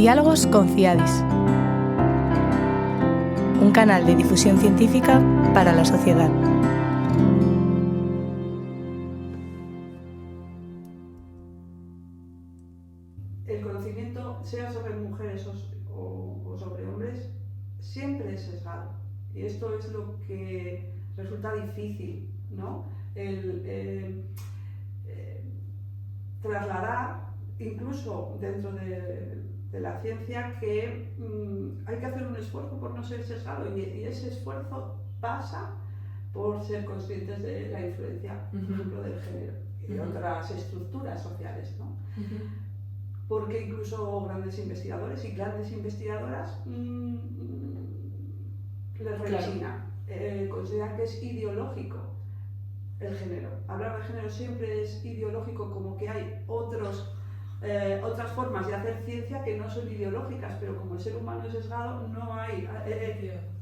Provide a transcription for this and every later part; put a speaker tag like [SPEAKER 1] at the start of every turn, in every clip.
[SPEAKER 1] Diálogos con CIADIS, un canal de difusión científica para la sociedad.
[SPEAKER 2] El conocimiento, sea sobre mujeres o sobre hombres, siempre es sesgado. Y esto es lo que resulta difícil, ¿no? Trasladar, incluso dentro de la ciencia, que hay que hacer un esfuerzo por no ser sesgado, y ese esfuerzo pasa por ser conscientes de la influencia, por ejemplo, del género y de otras estructuras sociales, ¿no? Porque incluso grandes investigadores y grandes investigadoras les rechina, consideran que es ideológico el género. Hablar de género siempre es ideológico, como que hay otras formas de hacer ciencia que no son ideológicas, pero como el ser humano es sesgado,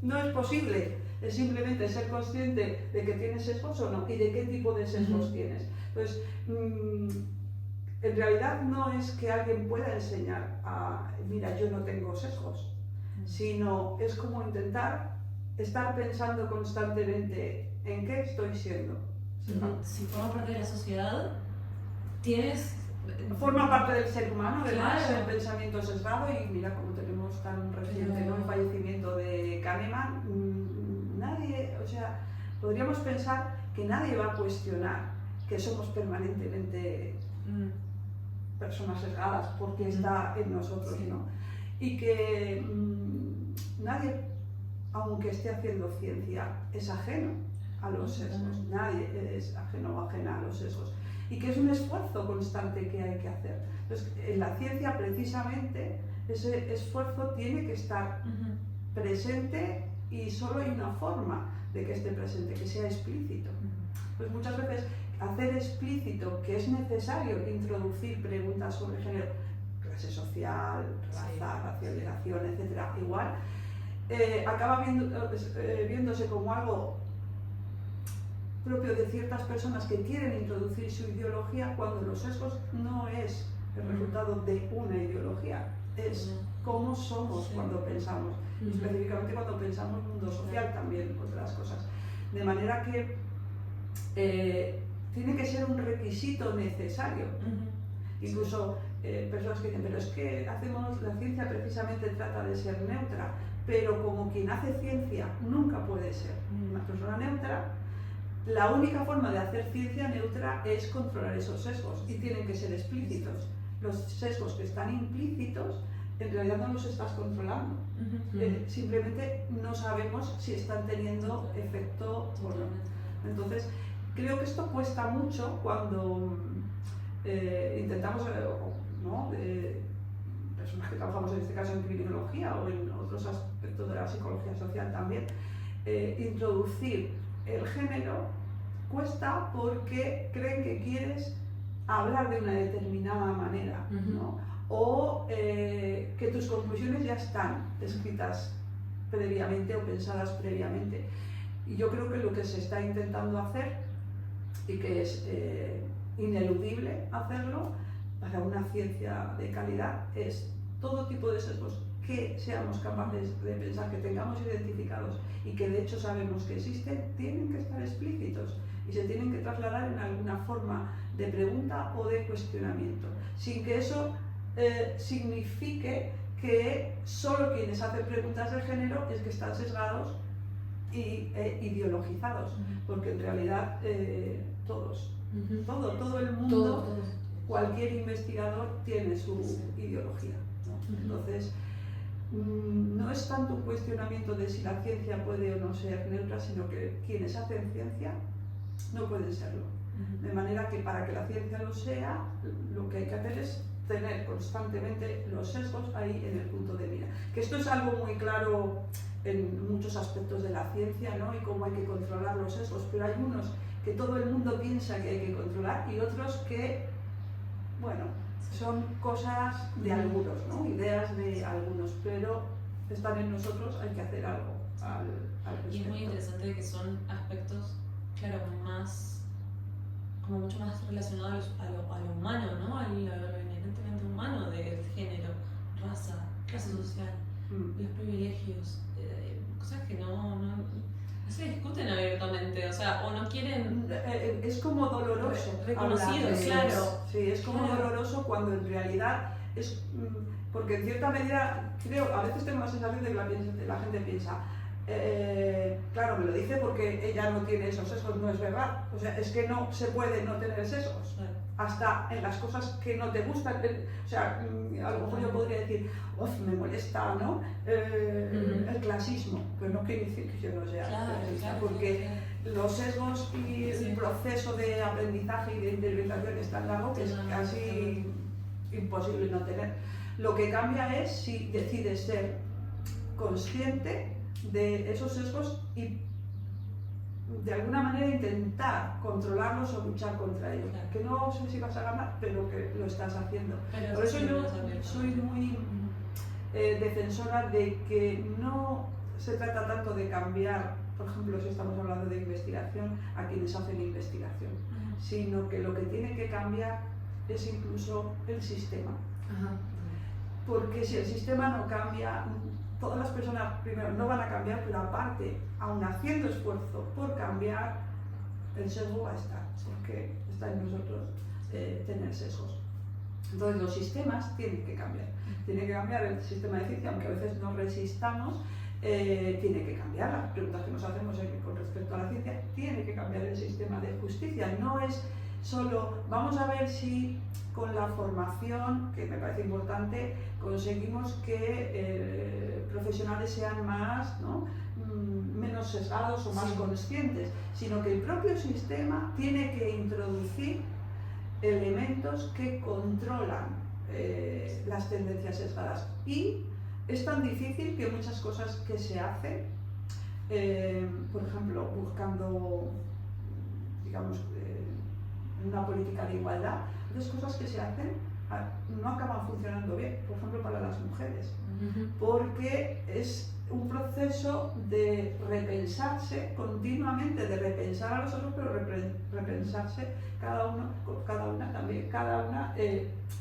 [SPEAKER 2] no es posible. Es simplemente ser consciente de que tienes sesgos o no, y de qué tipo de sesgos tienes. Entonces, en realidad no es que alguien pueda enseñar mira, yo no tengo sesgos, sino es como intentar estar pensando constantemente en qué estoy siendo.
[SPEAKER 3] Si formas parte de la sociedad,
[SPEAKER 2] forma parte del ser humano, además,
[SPEAKER 3] claro.
[SPEAKER 2] El pensamiento sesgado, y mira, como tenemos tan reciente, ¿no?, el fallecimiento de Kahneman, podríamos pensar que nadie va a cuestionar que somos permanentemente personas sesgadas, porque está en nosotros, sí, ¿no? Y que nadie, aunque esté haciendo ciencia, es ajeno a los sesgos. Nadie es ajeno o ajena a los sesgos. Y que es un esfuerzo constante que hay que hacer. Entonces, en la ciencia, precisamente, ese esfuerzo tiene que estar presente, y solo hay una forma de que esté presente, que sea explícito. Pues muchas veces hacer explícito que es necesario introducir preguntas sobre género, clase social, raza, racialización, etc., igual, acaba viéndose como algo propio de ciertas personas que quieren introducir su ideología, cuando los sesgos no es el resultado de una ideología, es cómo somos cuando pensamos, específicamente cuando pensamos mundo social, también otras cosas. De manera que tiene que ser un requisito necesario. Incluso personas que dicen, pero es que la ciencia precisamente trata de ser neutra, pero como quien hace ciencia nunca puede ser una persona neutra, la única forma de hacer ciencia neutra es controlar esos sesgos, y tienen que ser explícitos. Los sesgos que están implícitos, en realidad no los estás controlando. Simplemente no sabemos si están teniendo efecto o no. Entonces, creo que esto cuesta mucho cuando intentamos, personas que trabajamos en este caso en criminología o en otros aspectos de la psicología social también, introducir el género. Cuesta porque creen que quieres hablar de una determinada manera, ¿no? O que tus conclusiones ya están escritas previamente o pensadas previamente. Y yo creo que lo que se está intentando hacer, y que es ineludible hacerlo para una ciencia de calidad, es todo tipo de sesgos que seamos capaces de pensar, que tengamos identificados y que de hecho sabemos que existen, tienen que estar explícitos y se tienen que trasladar en alguna forma de pregunta o de cuestionamiento, sin que eso signifique que solo quienes hacen preguntas de género es que están sesgados y ideologizados, porque en realidad todos, todo el mundo, cualquier investigador tiene su ideología, ¿no? Entonces, no es tanto un cuestionamiento de si la ciencia puede o no ser neutra, sino que quienes hacen ciencia no pueden serlo. De manera que para que la ciencia lo sea, lo que hay que hacer es tener constantemente los sesgos ahí en el punto de mira. Que esto es algo muy claro en muchos aspectos de la ciencia, ¿no? Y cómo hay que controlar los sesgos, pero hay unos que todo el mundo piensa que hay que controlar y otros que, bueno, son cosas de algunos, ¿no? Ideas de algunos, pero están en nosotros, hay que hacer algo al respecto.
[SPEAKER 3] Y es muy interesante que son aspectos, claro, como mucho más relacionados a lo humano, ¿no? A lo inherentemente humano del género, raza, clase social, los privilegios, cosas que no se discuten abiertamente, o sea, o no quieren...
[SPEAKER 2] Es como doloroso.
[SPEAKER 3] Reconocido, claro.
[SPEAKER 2] Sí, es como doloroso cuando en realidad es... Porque en cierta medida, creo, a veces tengo la sensación de que la gente piensa, claro, me lo dice porque ella no tiene esos sesos, no es verdad. O sea, es que no se puede no tener sesos.
[SPEAKER 3] Claro.
[SPEAKER 2] Hasta en las cosas que no te gustan. O sea, a lo mejor yo podría decir, uff, me molesta, ¿no? El clasismo, pero no quiere decir que yo no sea clasista, porque los sesgos y el proceso de aprendizaje y de interpretación es tan largo que es casi imposible no tener. Lo que cambia es si decides ser consciente de esos sesgos y de alguna manera intentar controlarlos o luchar contra ellos. Claro. Que no sé si vas a ganar, pero que lo estás haciendo.
[SPEAKER 3] Pero
[SPEAKER 2] por eso yo soy muy defensora de que no se trata tanto de cambiar, por ejemplo, si estamos hablando de investigación, a quienes hacen investigación, sino que lo que tiene que cambiar es incluso el sistema. Porque si el sistema no cambia, todas las personas primero no van a cambiar, pero aparte, aun haciendo esfuerzo por cambiar, el sesgo va a estar, porque está en nosotros tener sesgos. Entonces los sistemas tienen que cambiar. Tiene que cambiar el sistema de ciencia, aunque a veces no resistamos, tiene que cambiar las preguntas que nos hacemos con respecto a la ciencia, tiene que cambiar el sistema de justicia. No es solo, vamos a ver si con la formación, que me parece importante, conseguimos que profesionales sean más, ¿no? menos sesgados o más conscientes, sino que el propio sistema tiene que introducir elementos que controlan las tendencias sesgadas. Y es tan difícil que muchas cosas que se hacen, por ejemplo, buscando, digamos, una política de igualdad, las cosas que se hacen no acaban funcionando bien, por ejemplo para las mujeres, porque es un proceso de repensarse continuamente, de repensar a los otros, pero repensarse cada una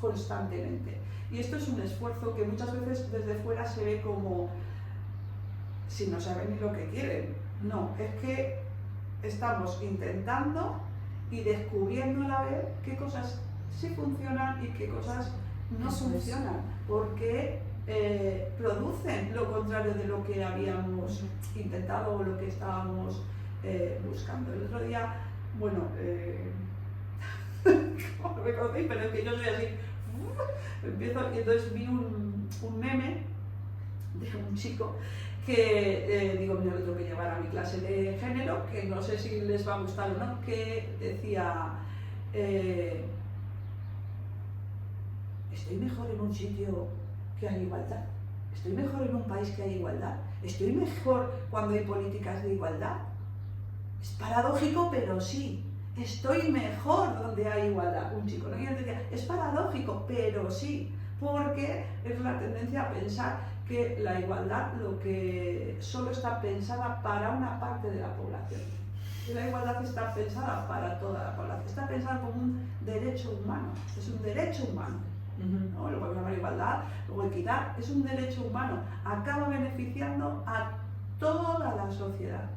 [SPEAKER 2] constantemente. Y esto es un esfuerzo que muchas veces desde fuera se ve como si no saben ni lo que quieren. No, es que estamos intentando y descubriendo a la vez qué cosas sí funcionan y qué cosas no funcionan, porque producen lo contrario de lo que habíamos intentado o lo que estábamos buscando. El otro día, bueno, como no me conocéis, pero es que yo soy así, empiezo, y entonces vi un meme de un chico que digo, mira, lo tengo que llevar a mi clase de género, que no sé si les va a gustar o no, que decía, estoy mejor en un sitio que hay igualdad, estoy mejor en un país que hay igualdad, estoy mejor cuando hay políticas de igualdad. Es paradójico, pero sí, estoy mejor donde hay igualdad. Un chico, ¿no? Y él decía, es paradójico, pero sí, porque es la tendencia a pensar que la igualdad lo que solo está pensada para una parte de la población. Y la igualdad está pensada para toda la población, está pensada como un derecho humano, es un derecho humano. ¿No? Lo podemos llamar igualdad, luego equidad, es un derecho humano, acaba beneficiando a toda la sociedad.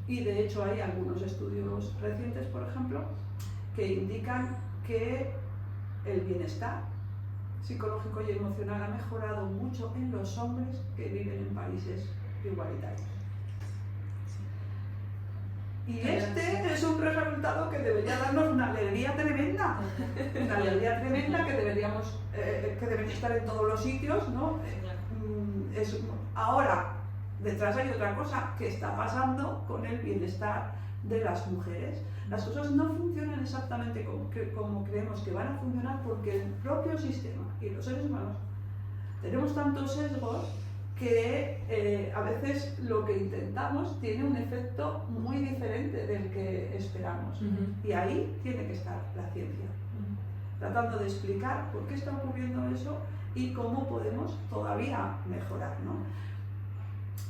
[SPEAKER 2] Y de hecho hay algunos estudios recientes, por ejemplo, que indican que el bienestar psicológico y emocional ha mejorado mucho en los hombres que viven en países igualitarios. Y este es un resultado que debería darnos una alegría tremenda, que deberíamos, que debería estar en todos los sitios, ¿no? Ahora, detrás hay otra cosa que está pasando con el bienestar de las mujeres. Las cosas no funcionan exactamente como creemos que van a funcionar, porque el propio sistema y los seres humanos tenemos tantos sesgos que a veces lo que intentamos tiene un efecto muy diferente del que esperamos. Y ahí tiene que estar la ciencia, tratando de explicar por qué está ocurriendo eso y cómo podemos todavía mejorar, ¿no?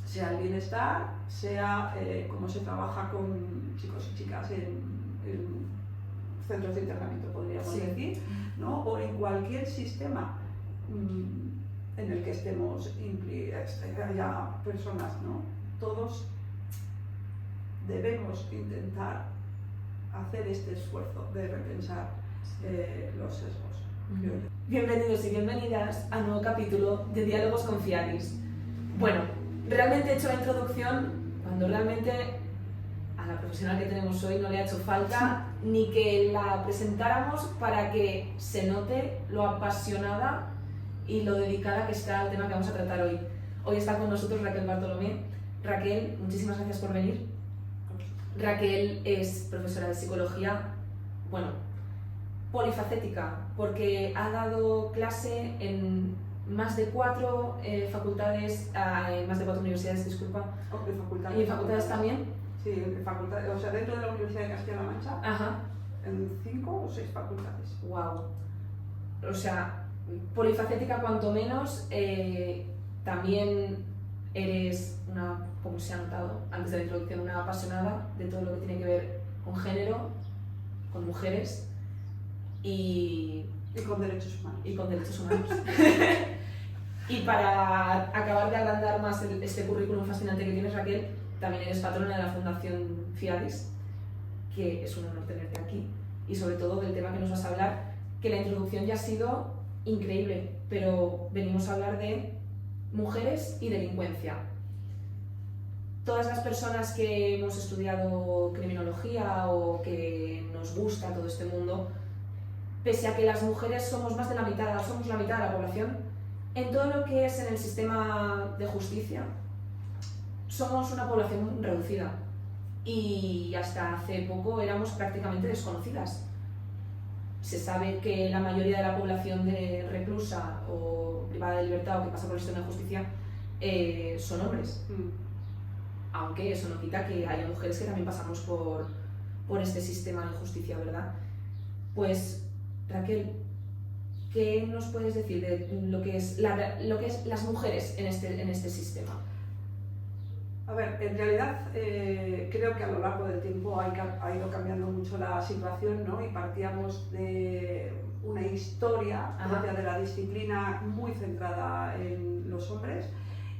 [SPEAKER 2] Sea el bienestar, sea cómo se trabaja con chicos y chicas en centros de internamiento, podríamos decir, ¿no? O en cualquier sistema en el que estemos haya personas, ¿no? Todos debemos intentar hacer este esfuerzo de repensar los sesgos.
[SPEAKER 4] Bienvenidos y bienvenidas a un nuevo capítulo de Diálogos con Fiadis. Bueno, realmente he hecho la introducción cuando realmente a la profesional que tenemos hoy no le ha hecho falta ni que la presentáramos para que se note lo apasionada y lo dedicada que está al tema que vamos a tratar hoy. Hoy está con nosotros Raquel Bartolomé. Raquel, muchísimas gracias por venir. Raquel es profesora de psicología, bueno, polifacética, porque ha dado clase en más de 4 facultades, en más de 4 universidades, disculpa.
[SPEAKER 2] Facultades.
[SPEAKER 4] ¿Y en facultades también?
[SPEAKER 2] Sí, en facultades, o sea, dentro de la Universidad de Castilla-La Mancha,
[SPEAKER 4] Ajá.
[SPEAKER 2] en 5 o 6 facultades.
[SPEAKER 4] Wow. O sea, polifacética cuanto menos, también eres una, como se ha notado antes de la introducción, una apasionada de todo lo que tiene que ver con género, con mujeres y
[SPEAKER 2] con derechos humanos.
[SPEAKER 4] Y con derechos humanos. Y para acabar de agrandar más este currículum fascinante que tienes, Raquel, también eres patrona de la Fundación Fiadis, que es un honor tenerte aquí, y sobre todo del tema que nos vas a hablar, que la introducción ya ha sido increíble, pero venimos a hablar de mujeres y delincuencia. Todas las personas que hemos estudiado criminología o que nos gusta todo este mundo, pese a que las mujeres somos más de la mitad, somos la mitad de la población, en todo lo que es en el sistema de justicia, somos una población reducida y hasta hace poco éramos prácticamente desconocidas. Se sabe que la mayoría de la población de reclusa o privada de libertad o que pasa por el sistema de justicia son hombres. Aunque eso no quita que haya mujeres que también pasamos por este sistema de justicia, ¿verdad? Pues, Raquel, ¿qué nos puedes decir de lo que es las mujeres en este sistema?
[SPEAKER 2] A ver, en realidad creo que a lo largo del tiempo ha ido cambiando mucho la situación, ¿no? Y partíamos de una historia propia de la disciplina muy centrada en los hombres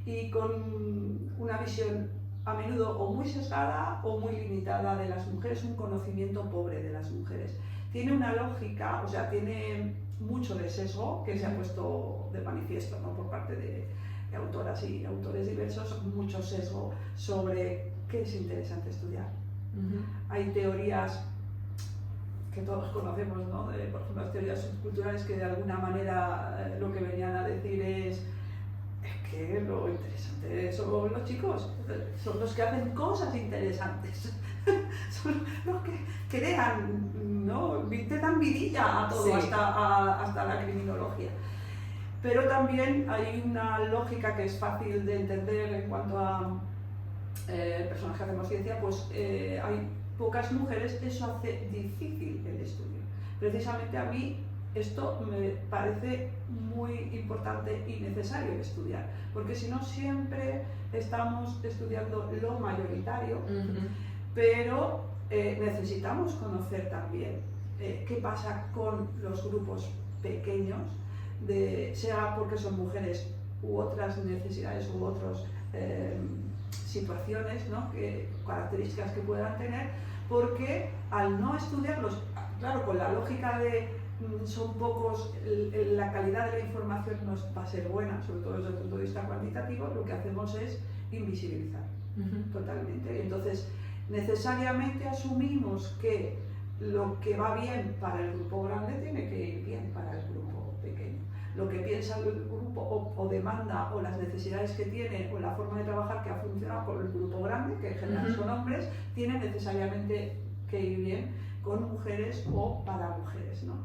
[SPEAKER 2] y con una visión a menudo o muy sesgada o muy limitada de las mujeres, un conocimiento pobre de las mujeres. Tiene una lógica, o sea, tiene mucho de sesgo que se ha puesto de manifiesto, ¿no? Por parte de autoras y autores diversos, mucho sesgo sobre qué es interesante estudiar. Hay teorías que todos conocemos, ¿no? Por ejemplo, las teorías subculturales que de alguna manera lo que venían a decir es que lo interesante son los chicos, son los que hacen cosas interesantes, son los que crean, ¿no? Le dan vidilla a todo, sí. hasta la criminología. Pero también hay una lógica que es fácil de entender en cuanto a personas que hacemos ciencia, pues hay pocas mujeres, eso hace difícil el estudio. Precisamente a mí esto me parece muy importante y necesario estudiar, porque si no siempre estamos estudiando lo mayoritario, pero necesitamos conocer también qué pasa con los grupos pequeños, sea porque son mujeres u otras necesidades u otras situaciones, ¿no? Características que puedan tener, porque al no estudiarlos, claro, con la lógica de son pocos, la calidad de la información no va a ser buena, sobre todo desde el punto de vista cuantitativo, lo que hacemos es invisibilizar totalmente. Entonces, necesariamente asumimos que lo que va bien para el grupo grande tiene que ir bien para el grupo pequeño. Lo que piensa el grupo o demanda o las necesidades que tiene o la forma de trabajar que ha funcionado con el grupo grande, que en general son hombres, tiene necesariamente que ir bien con mujeres o para mujeres, ¿no?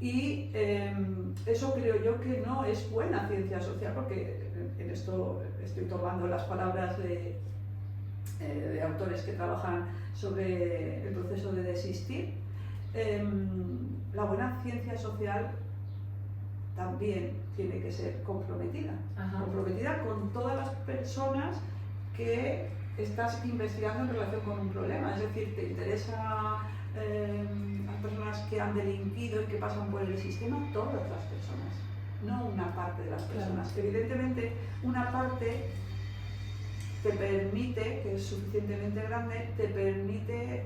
[SPEAKER 2] Y eso creo yo que no es buena ciencia social, porque en esto estoy tomando las palabras de autores que trabajan sobre el proceso de desistir. La buena ciencia social también tiene que ser comprometida, comprometida con todas las personas que estás investigando en relación con un problema, es decir, te interesa las personas que han delinquido y que pasan por el sistema, todas las personas no una parte de las personas.
[SPEAKER 4] Claro.
[SPEAKER 2] Evidentemente, una parte te permite, que es suficientemente grande, te permite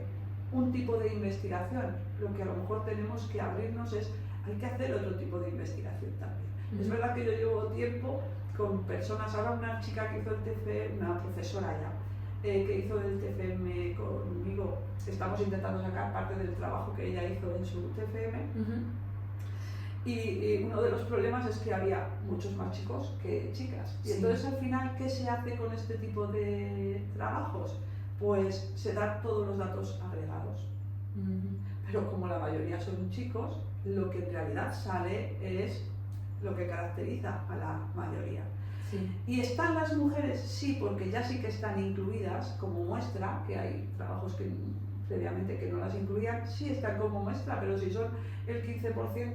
[SPEAKER 2] un tipo de investigación. Lo que a lo mejor tenemos que abrirnos es, hay que hacer otro tipo de investigación también. Es verdad que yo llevo tiempo con personas, ahora una chica que hizo el TFM, una profesora ya, que hizo el TFM conmigo, estamos intentando sacar parte del trabajo que ella hizo en su TFM, y uno de los problemas es que había muchos más chicos que chicas. Y entonces al final, ¿qué se hace con este tipo de trabajos? Pues se dan todos los datos agregados. Pero como la mayoría son chicos, lo que en realidad sale es lo que caracteriza a la mayoría.
[SPEAKER 4] Sí.
[SPEAKER 2] ¿Y están las mujeres? Sí, porque ya sí que están incluidas como muestra, que hay trabajos que previamente que no las incluían, sí están como muestra, pero si son el 15%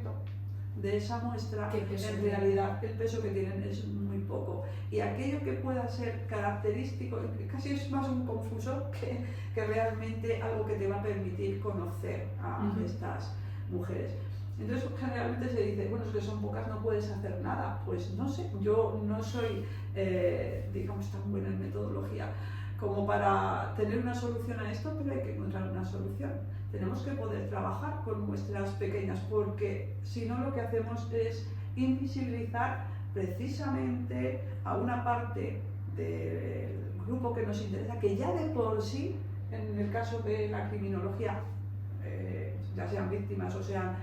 [SPEAKER 2] de esa muestra, en realidad el peso que tienen es muy poco. Y aquello que pueda ser característico, casi es más un confuso que realmente algo que te va a permitir conocer a estas mujeres. Entonces generalmente se dice, bueno, es que son pocas, no puedes hacer nada. Pues no sé, yo no soy, digamos, tan buena en metodología como para tener una solución a esto, pero hay que encontrar una solución. Tenemos que poder trabajar con muestras pequeñas, porque si no lo que hacemos es invisibilizar precisamente a una parte del grupo que nos interesa, que ya de por sí, en el caso de la criminología, ya sean víctimas o sean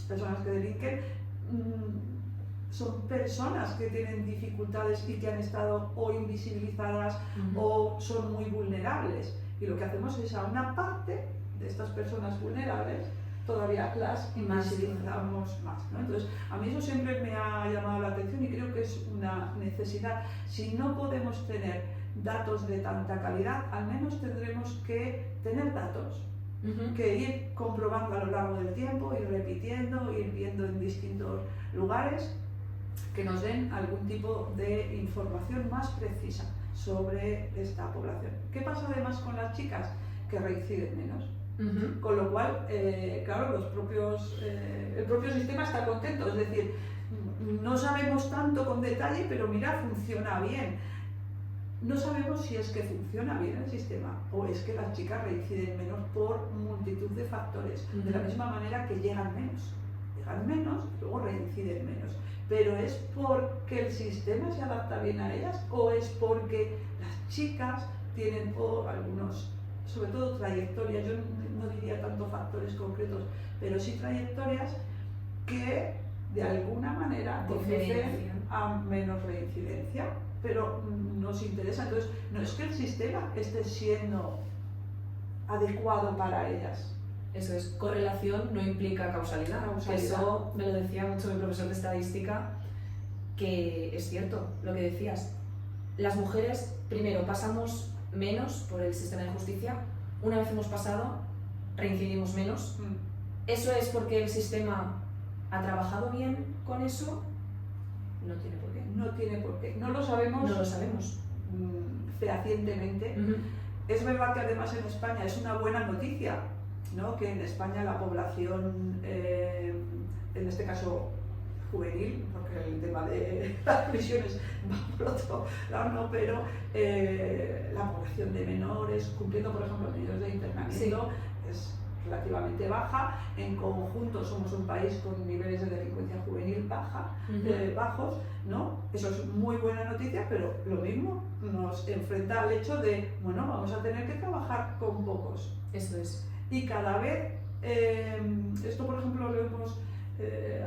[SPEAKER 2] personas que delinquen, son personas que tienen dificultades y que han estado o invisibilizadas o son muy vulnerables. Y lo que hacemos es a una parte de estas personas vulnerables todavía las invisibilizamos más, ¿no? Entonces, a mí eso siempre me ha llamado la atención y creo que es una necesidad. Si no podemos tener datos de tanta calidad, al menos tendremos que tener datos que ir comprobando a lo largo del tiempo, ir repitiendo, ir viendo en distintos lugares que nos den algún tipo de información más precisa sobre esta población. ¿Qué pasa además con las chicas? Que reinciden menos. Con lo cual, claro, el propio sistema está contento, es decir, no sabemos tanto con detalle, pero mira, funciona bien. No sabemos si es que funciona bien el sistema o es que las chicas reinciden menos por multitud de factores, de la misma manera que llegan menos y luego reinciden menos. Pero ¿es porque el sistema se adapta bien a ellas o es porque las chicas tienen algunos, sobre todo trayectorias, yo no diría tanto factores concretos, pero sí trayectorias que de alguna manera conducen a menos reincidencia, pero nos interesa? Entonces, no es que el sistema esté siendo adecuado para ellas.
[SPEAKER 4] Eso es, correlación no implica causalidad. Eso me lo decía mucho mi profesor de estadística, que es cierto lo que decías. Las mujeres, primero, pasamos menos por el sistema de justicia. Una vez hemos pasado, reincidimos menos. ¿Eso es porque el sistema ha trabajado bien con eso? No tiene por qué.
[SPEAKER 2] No tiene por qué. No lo sabemos.
[SPEAKER 4] No lo sabemos.
[SPEAKER 2] Fehacientemente. Es verdad que además en España es una buena noticia, ¿no? Que en España la población, en este caso juvenil, porque el tema de las prisiones va por otro lado, no, pero la población de menores, cumpliendo por ejemplo medidas de internamiento, es relativamente baja. En conjunto somos un país con niveles de delincuencia juvenil bajos, ¿no? Eso es muy buena noticia, pero lo mismo nos enfrenta al hecho de, bueno, vamos a tener que trabajar con pocos.
[SPEAKER 4] Eso es.
[SPEAKER 2] Y cada vez, esto por ejemplo lo hemos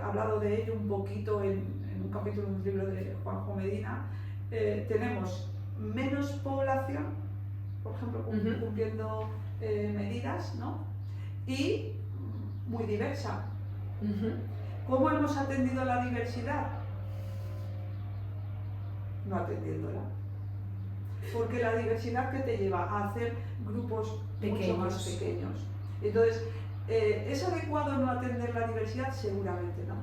[SPEAKER 2] hablado de ello un poquito en un capítulo de un libro de Juanjo Medina, tenemos menos población, por ejemplo, cumpliendo medidas, ¿no? Y muy diversa. ¿Cómo hemos atendido la diversidad? No atendiéndola. Porque la diversidad que te lleva a hacer grupos mucho más pequeños. Entonces, ¿es adecuado no atender la diversidad? Seguramente no.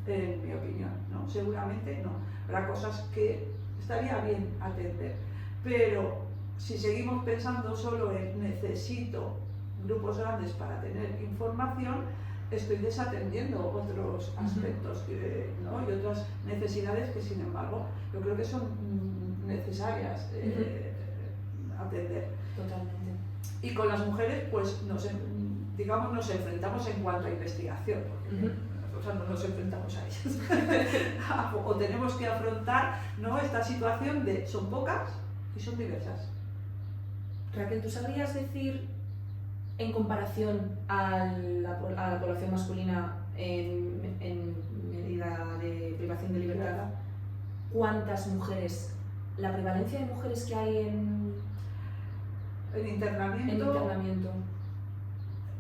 [SPEAKER 2] En mi opinión, ¿no? Seguramente no. Habrá cosas que estaría bien atender. Pero si seguimos pensando solo en necesito grupos grandes para tener información, estoy desatendiendo otros aspectos, ¿no? Y otras necesidades que, sin embargo, yo creo que son necesarias atender.
[SPEAKER 4] Totalmente.
[SPEAKER 2] Y con las mujeres, pues nos enfrentamos en cuanto a investigación, porque nosotros no nos enfrentamos a ellas. O tenemos que afrontar, ¿no?, esta situación de son pocas y son diversas.
[SPEAKER 4] Raquel, ¿tú sabrías decir, en comparación a la población masculina en medida de privación de libertad, cuántas mujeres, la prevalencia de mujeres que hay en internamiento?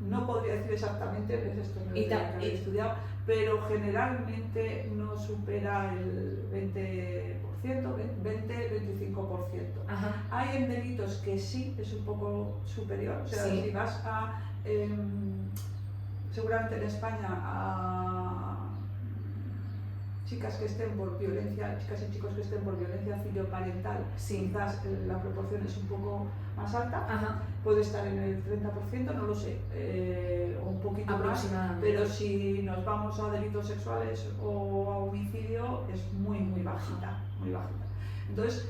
[SPEAKER 2] No podría decir exactamente, pues esto no es lo que he estudiado, pero generalmente no supera el 20%, 20-25%.
[SPEAKER 4] Ajá.
[SPEAKER 2] Hay en delitos que sí es un poco superior, o sea, si vas a, seguramente en España, a chicas que estén por violencia, chicas y chicos que estén por violencia filioparental, quizás la proporción es un poco más alta.
[SPEAKER 4] Ajá.
[SPEAKER 2] Puede estar en el 30%, no lo sé, o un poquito más, pero si nos vamos a delitos sexuales o a homicidio es muy bajita, muy bajita. Entonces,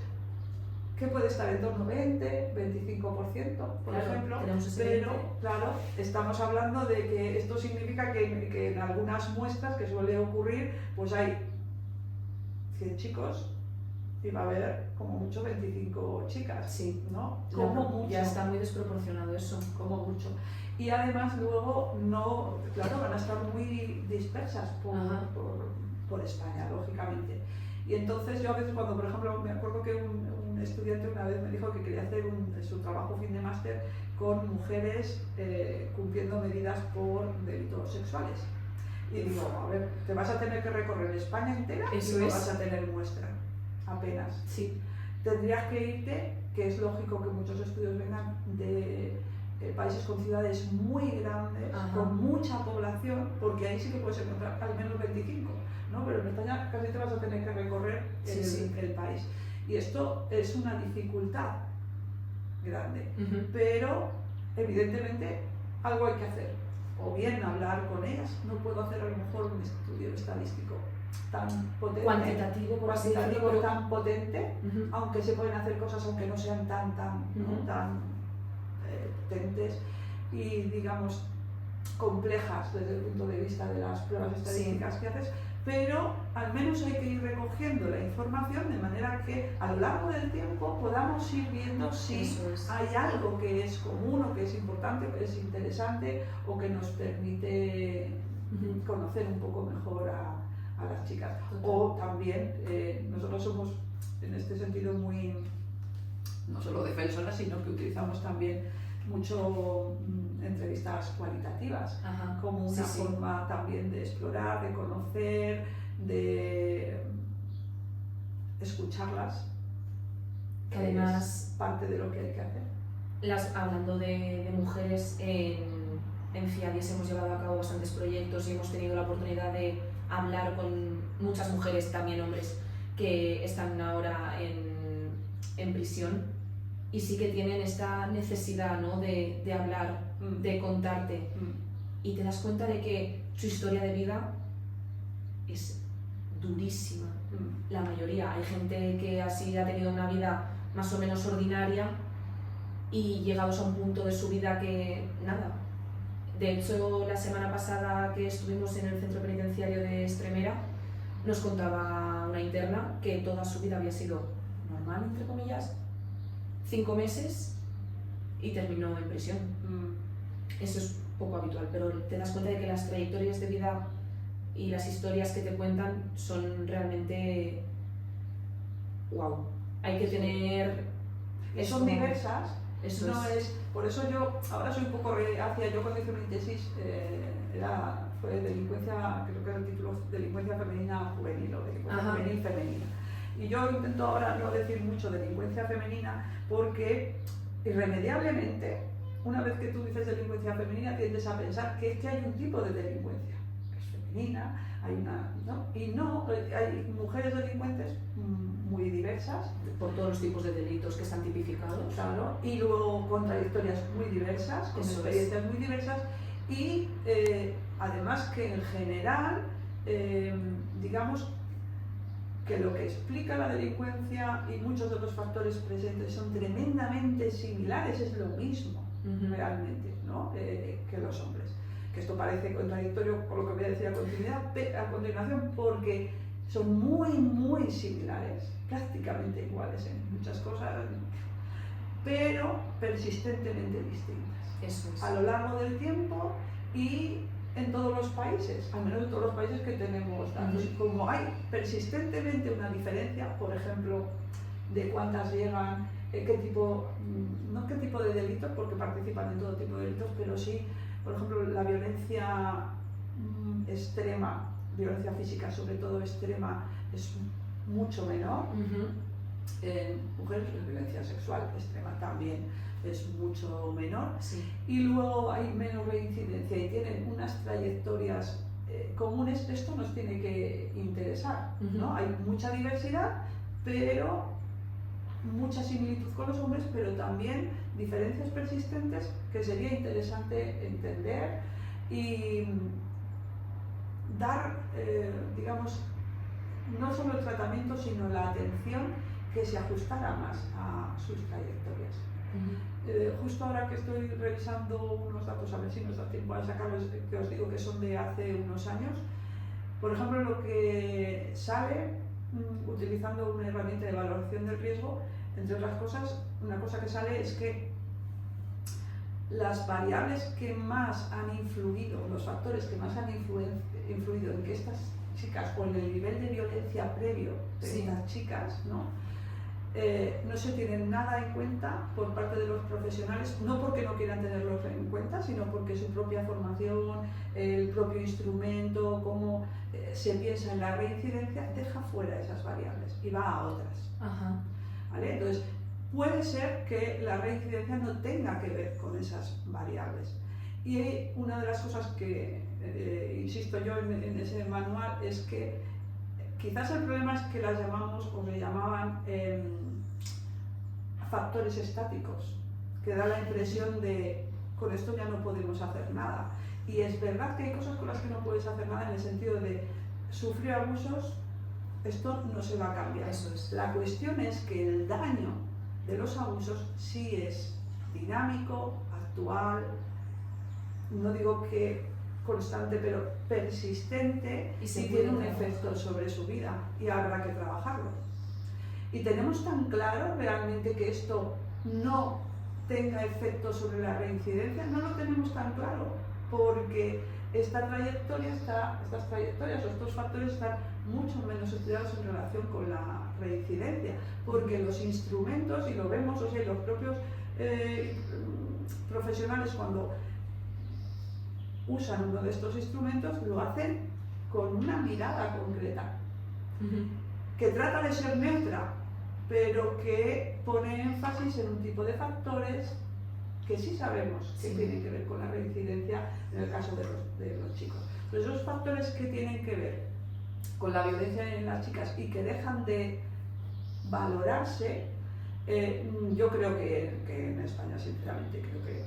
[SPEAKER 2] ¿qué puede estar en torno a 20-25%, por ejemplo? Pero, claro, estamos hablando de que esto significa que en algunas muestras que suele ocurrir, pues hay 100 chicos y va a haber como mucho 25 chicas,
[SPEAKER 4] sí,
[SPEAKER 2] ¿no? Como mucho.
[SPEAKER 4] Ya está muy desproporcionado eso.
[SPEAKER 2] Como mucho. Y además luego no, claro, van a estar muy dispersas por España, lógicamente. Y entonces yo a veces cuando, por ejemplo, me acuerdo que un estudiante una vez me dijo que quería hacer su trabajo fin de máster con mujeres cumpliendo medidas por delitos sexuales. Y digo, a ver, te vas a tener que recorrer España entera y no vas a tener muestra, apenas.
[SPEAKER 4] Sí.
[SPEAKER 2] Tendrías que irte, que es lógico que muchos estudios vengan de países con ciudades muy grandes, con mucha población, porque ahí sí que puedes encontrar al menos 25, ¿no? Pero en España casi te vas a tener que recorrer el país. Y esto es una dificultad grande, pero evidentemente algo hay que hacer. O bien hablar con ellas, no puedo hacer a lo mejor un estudio estadístico tan potente, cuantitativo tan potente, aunque se pueden hacer cosas aunque no sean tan potentes y, digamos, complejas desde el punto de vista de las pruebas estadísticas que haces, pero al menos hay que ir recogiendo la información de manera que a lo largo del tiempo podamos ir viendo si hay algo que es común o que es importante o que es interesante o que nos permite conocer un poco mejor a las chicas. O también nosotros somos en este sentido muy, no solo defensoras, sino que utilizamos también mucho entrevistas cualitativas como una forma también de explorar, de conocer, de escucharlas, que además es parte de lo que hay que hacer.
[SPEAKER 4] Hablando de mujeres, en FIADIS hemos llevado a cabo bastantes proyectos y hemos tenido la oportunidad de hablar con muchas mujeres, también hombres, que están ahora en prisión. Y sí que tienen esta necesidad, ¿no?, de hablar, de contarte. Y te das cuenta de que su historia de vida es durísima. La mayoría. Hay gente que así ha tenido una vida más o menos ordinaria y llegados a un punto de su vida que nada. De hecho, la semana pasada que estuvimos en el centro penitenciario de Extremera, nos contaba una interna que toda su vida había sido normal, entre comillas, 5 meses y terminó en prisión. Eso es poco habitual, pero te das cuenta de que las trayectorias de vida y las historias que te cuentan son realmente wow. Hay que tener...
[SPEAKER 2] Son diversas.
[SPEAKER 4] Eso
[SPEAKER 2] no es. Por eso yo ahora soy un poco reacia. Yo cuando hice mi tesis fue delincuencia, creo que era el título, delincuencia femenina juvenil o delincuencia juvenil femenina. Y yo intento ahora no decir mucho delincuencia femenina porque irremediablemente, una vez que tú dices delincuencia femenina, tiendes a pensar que es que hay un tipo de delincuencia, que es femenina, hay una, ¿no? Y no, hay mujeres delincuentes muy diversas.
[SPEAKER 4] Por todos los tipos de delitos que están tipificados.
[SPEAKER 2] Claro, y luego contradictorias muy diversas, con experiencias muy diversas, Y además que en general, digamos que lo que explica la delincuencia y muchos de los factores presentes son tremendamente similares, es lo mismo realmente, ¿no? Que los hombres. Que esto parece contradictorio por lo que voy a decir a continuación, porque son muy similares, prácticamente iguales en muchas cosas, pero persistentemente distintas.
[SPEAKER 4] Eso es.
[SPEAKER 2] A lo largo del tiempo y en todos los países, al menos en todos los países que tenemos datos. Como hay persistentemente una diferencia, por ejemplo, de cuántas llegan, qué tipo, no qué tipo de delitos, porque participan en todo tipo de delitos, pero sí, por ejemplo, la violencia extrema, violencia física sobre todo extrema, es mucho menor. En mujeres la violencia sexual extrema también es mucho menor,
[SPEAKER 4] sí.
[SPEAKER 2] Y luego hay menos reincidencia y tienen unas trayectorias comunes. Esto nos tiene que interesar, ¿no? Hay mucha diversidad, pero mucha similitud con los hombres, pero también diferencias persistentes que sería interesante entender y dar, digamos, no solo el tratamiento, sino la atención que se ajustara más a sus trayectorias. Justo ahora que estoy revisando unos datos, a ver si nos da tiempo a sacarlos, que os digo que son de hace unos años. Por ejemplo, lo que sale utilizando una herramienta de valoración del riesgo, entre otras cosas, una cosa que sale es que las variables que más han influido, los factores que más han influido en que estas chicas, o en el nivel de violencia previo de estas chicas, ¿no? No se tienen nada en cuenta por parte de los profesionales, no porque no quieran tenerlos en cuenta, sino porque su propia formación, el propio instrumento, cómo se piensa en la reincidencia, deja fuera esas variables y va a otras. ¿Vale? Entonces, puede ser que la reincidencia no tenga que ver con esas variables. Y una de las cosas que insisto yo en ese manual es que quizás el problema es que las llamamos, o le llamaban, factores estáticos, que da la impresión de con esto ya no podemos hacer nada. Y es verdad que hay cosas con las que no puedes hacer nada, en el sentido de sufrir abusos, esto no se va a cambiar.
[SPEAKER 4] Eso es.
[SPEAKER 2] La cuestión es que el daño de los abusos sí es dinámico, actual, no digo que constante, pero persistente, y tiene un efecto sobre su vida y habrá que trabajarlo. Y tenemos tan claro realmente que esto no tenga efecto sobre la reincidencia, no lo tenemos tan claro, porque estas trayectorias o estos factores están mucho menos estudiados en relación con la reincidencia, porque los instrumentos, y lo vemos, o sea, los propios profesionales cuando usan uno de estos instrumentos lo hacen con una mirada concreta, que trata de ser neutra, pero que pone énfasis en un tipo de factores que sí sabemos que tienen que ver con la reincidencia en el caso de los chicos. Pero esos factores que tienen que ver con la violencia en las chicas y que dejan de valorarse, yo creo que en España, sinceramente, creo que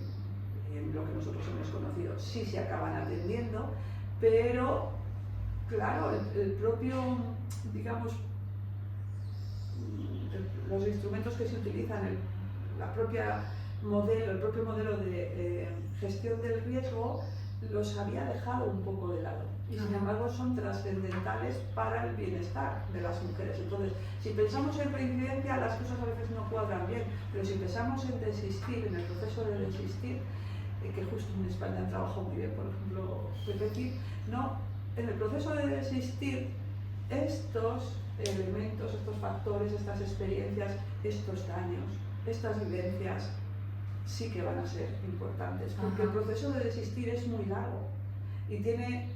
[SPEAKER 2] en lo que nosotros hemos conocido sí se acaban atendiendo, pero claro, el propio, digamos, los instrumentos que se utilizan, el propio modelo de gestión del riesgo los había dejado un poco de lado y sin embargo son trascendentales para el bienestar de las mujeres. Entonces, si pensamos en reincidencia, las cosas a veces no cuadran bien, pero si pensamos en desistir, en el proceso de desistir, que justo en España han trabajado muy bien, por ejemplo, repetir, no, en el proceso de desistir, estos elementos, estos factores, estas experiencias, estos daños, estas vivencias sí que van a ser importantes, porque el proceso de desistir es muy largo y tiene,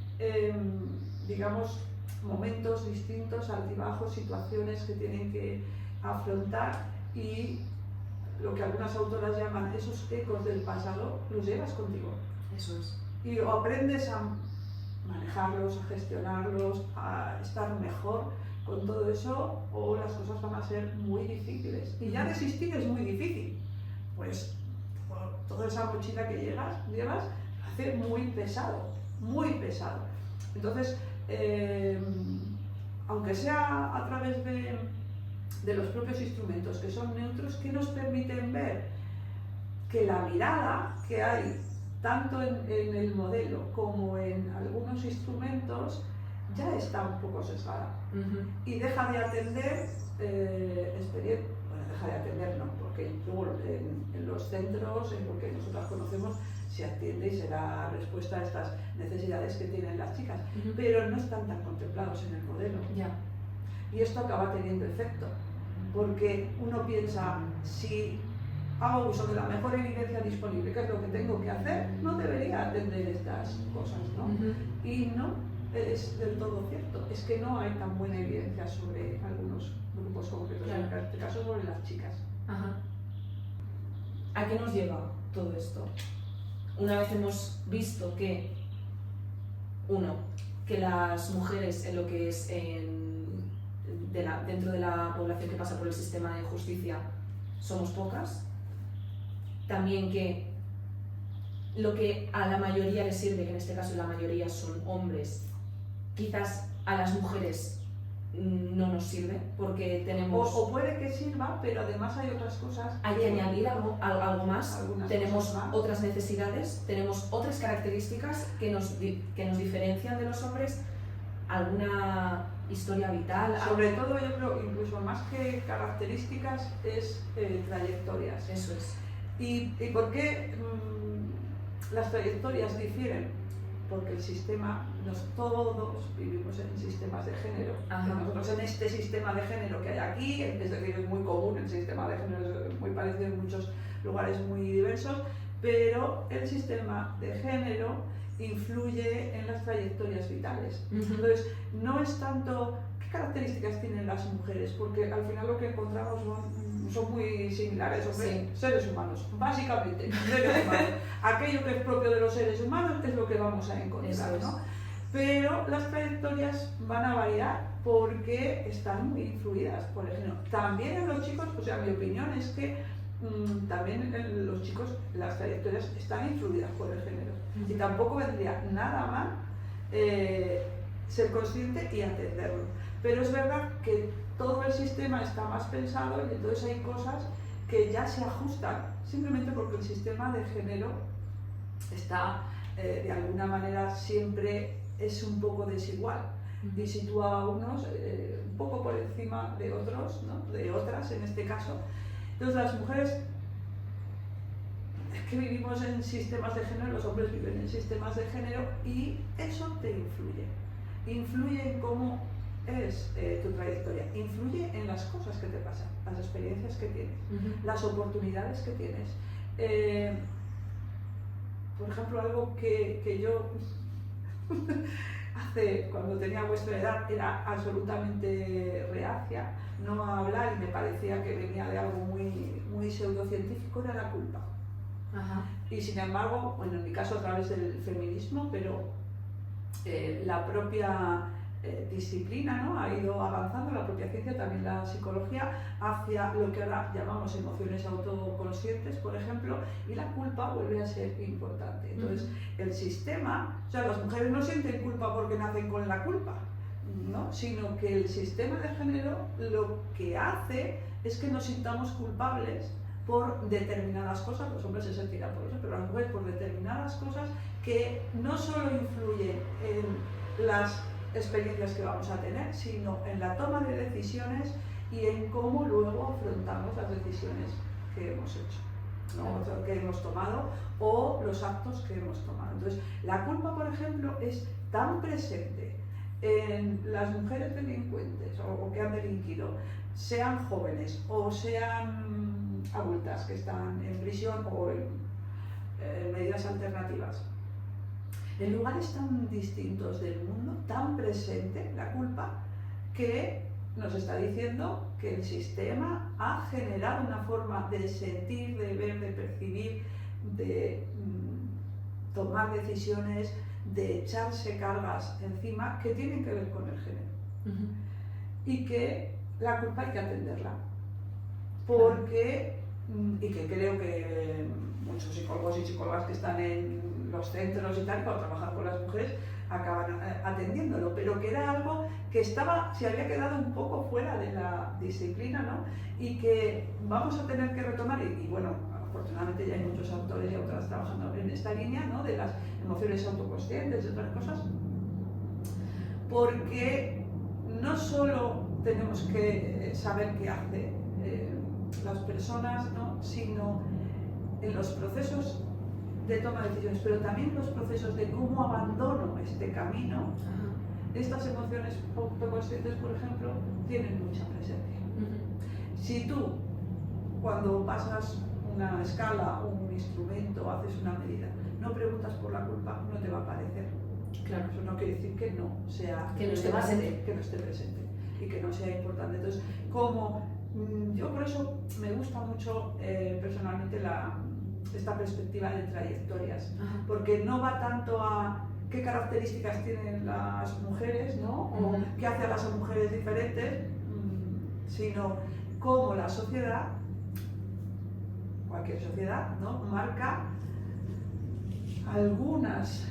[SPEAKER 2] digamos, momentos distintos, altibajos, situaciones que tienen que afrontar, y lo que algunas autoras llaman esos ecos del pasado, los llevas contigo.
[SPEAKER 4] Eso es.
[SPEAKER 2] Y o aprendes a manejarlos, a gestionarlos, a estar mejor con todo eso, o las cosas van a ser muy difíciles. Y ya desistir es muy difícil. Pues toda esa mochila que llevas, hace muy pesado, muy pesado. Entonces, aunque sea a través de los propios instrumentos que son neutros, que nos permiten ver que la mirada que hay tanto en el modelo como en algunos instrumentos ya está un poco sesgada y deja de atender deja de atender no, porque luego en los centros, en lo que nosotros conocemos, se atiende y se da respuesta a estas necesidades que tienen las chicas, pero no están tan contemplados en el modelo. Y esto acaba teniendo efecto, porque uno piensa, si hago uso de la mejor evidencia disponible, que es lo que tengo que hacer, no debería atender estas cosas, ¿no? Y no es del todo cierto, es que no hay tan buena evidencia sobre algunos grupos concretos, en este caso sobre las chicas.
[SPEAKER 4] ¿A qué nos lleva todo esto? Una vez hemos visto que, que las mujeres en lo que es dentro de la población que pasa por el sistema de justicia somos pocas, también que lo que a la mayoría le sirve, que en este caso la mayoría son hombres, quizás a las mujeres no nos sirve porque tenemos...
[SPEAKER 2] O puede que sirva, pero además hay otras cosas...
[SPEAKER 4] Hay que añadir algo más, tenemos
[SPEAKER 2] más.
[SPEAKER 4] Otras necesidades, tenemos otras características que nos diferencian de los hombres, alguna historia vital...
[SPEAKER 2] Sobre todo yo creo, incluso más que características, es trayectorias.
[SPEAKER 4] Eso es.
[SPEAKER 2] ¿Y por qué las trayectorias difieren? Porque el sistema, todos vivimos en sistemas de género. Nosotros en este sistema de género que hay aquí, es decir, es muy común, el sistema de género es muy parecido en muchos lugares muy diversos, pero el sistema de género influye en las trayectorias vitales. Entonces, no es tanto qué características tienen las mujeres, porque al final lo que encontramos son muy similares, seres humanos, básicamente, seres humanos. Aquello que es propio de los seres humanos es lo que vamos a encontrar, ¿no? Pero las trayectorias van a variar porque están muy influidas por el género. También en los chicos, o sea, mi opinión es que también en los chicos las trayectorias están influidas por el género. Y tampoco vendría nada mal ser consciente y atenderlo. Pero es verdad que todo el sistema está más pensado y entonces hay cosas que ya se ajustan simplemente porque el sistema de género está de alguna manera siempre es un poco desigual y sitúa a unos un poco por encima de otros, ¿no? De otras en este caso. Entonces las mujeres es que vivimos en sistemas de género, los hombres viven en sistemas de género y eso te influye en cómo es tu trayectoria, influye en las cosas que te pasan, las experiencias que tienes, las oportunidades que tienes. Por ejemplo, algo que yo cuando tenía vuestra edad era absolutamente reacia, no a hablar, y me parecía que venía de algo muy pseudocientífico, era la culpa. Y sin embargo, bueno, en mi caso a través del feminismo, pero la propia disciplina, ¿no? Ha ido avanzando, la propia ciencia, también la psicología, hacia lo que ahora llamamos emociones autoconscientes, por ejemplo, y la culpa vuelve a ser importante. Entonces, el sistema, o sea, las mujeres no sienten culpa porque nacen con la culpa, ¿no? Sino que el sistema de género lo que hace es que nos sintamos culpables por determinadas cosas, los hombres se sentirán por eso, pero las mujeres por determinadas cosas que no solo influyen en las experiencias que vamos a tener, sino en la toma de decisiones y en cómo luego afrontamos las decisiones que hemos hecho, ¿no? O sea, que hemos tomado o los actos que hemos tomado. Entonces, la culpa, por ejemplo, es tan presente en las mujeres delincuentes o que han delinquido, sean jóvenes o sean adultas que están en prisión o en medidas alternativas. En lugares tan distintos del mundo, tan presente la culpa, que nos está diciendo que el sistema ha generado una forma de sentir, de ver, de percibir, de tomar decisiones, de echarse cargas encima que tienen que ver con el género. Y que la culpa hay que atenderla, porque y que creo que muchos psicólogos y psicólogas que están en los centros y tal, cuando trabajan con las mujeres, acaban atendiéndolo, pero que era algo que se había quedado un poco fuera de la disciplina, ¿no? Y que vamos a tener que retomar, y bueno, afortunadamente ya hay muchos autores y autoras trabajando en esta línea, ¿no? De las emociones autoconscientes y otras cosas, porque no solo tenemos que saber qué hacen las personas, ¿no? Sino en los procesos de toma de decisiones, pero también los procesos de cómo abandono este camino. Estas emociones autoconscientes, por ejemplo, tienen mucha presencia. Si tú, cuando pasas una escala, un instrumento, haces una medida, no preguntas por la culpa, no te va a aparecer.
[SPEAKER 4] Claro.
[SPEAKER 2] Eso no quiere decir que no sea
[SPEAKER 4] que no esté presente.
[SPEAKER 2] Que no esté presente y que no sea importante. Entonces, yo por eso me gusta mucho personalmente esta perspectiva de trayectorias, porque no va tanto a qué características tienen las mujeres, ¿no? O qué hace a las mujeres diferentes, sino cómo la sociedad, cualquier sociedad, ¿no? Marca algunas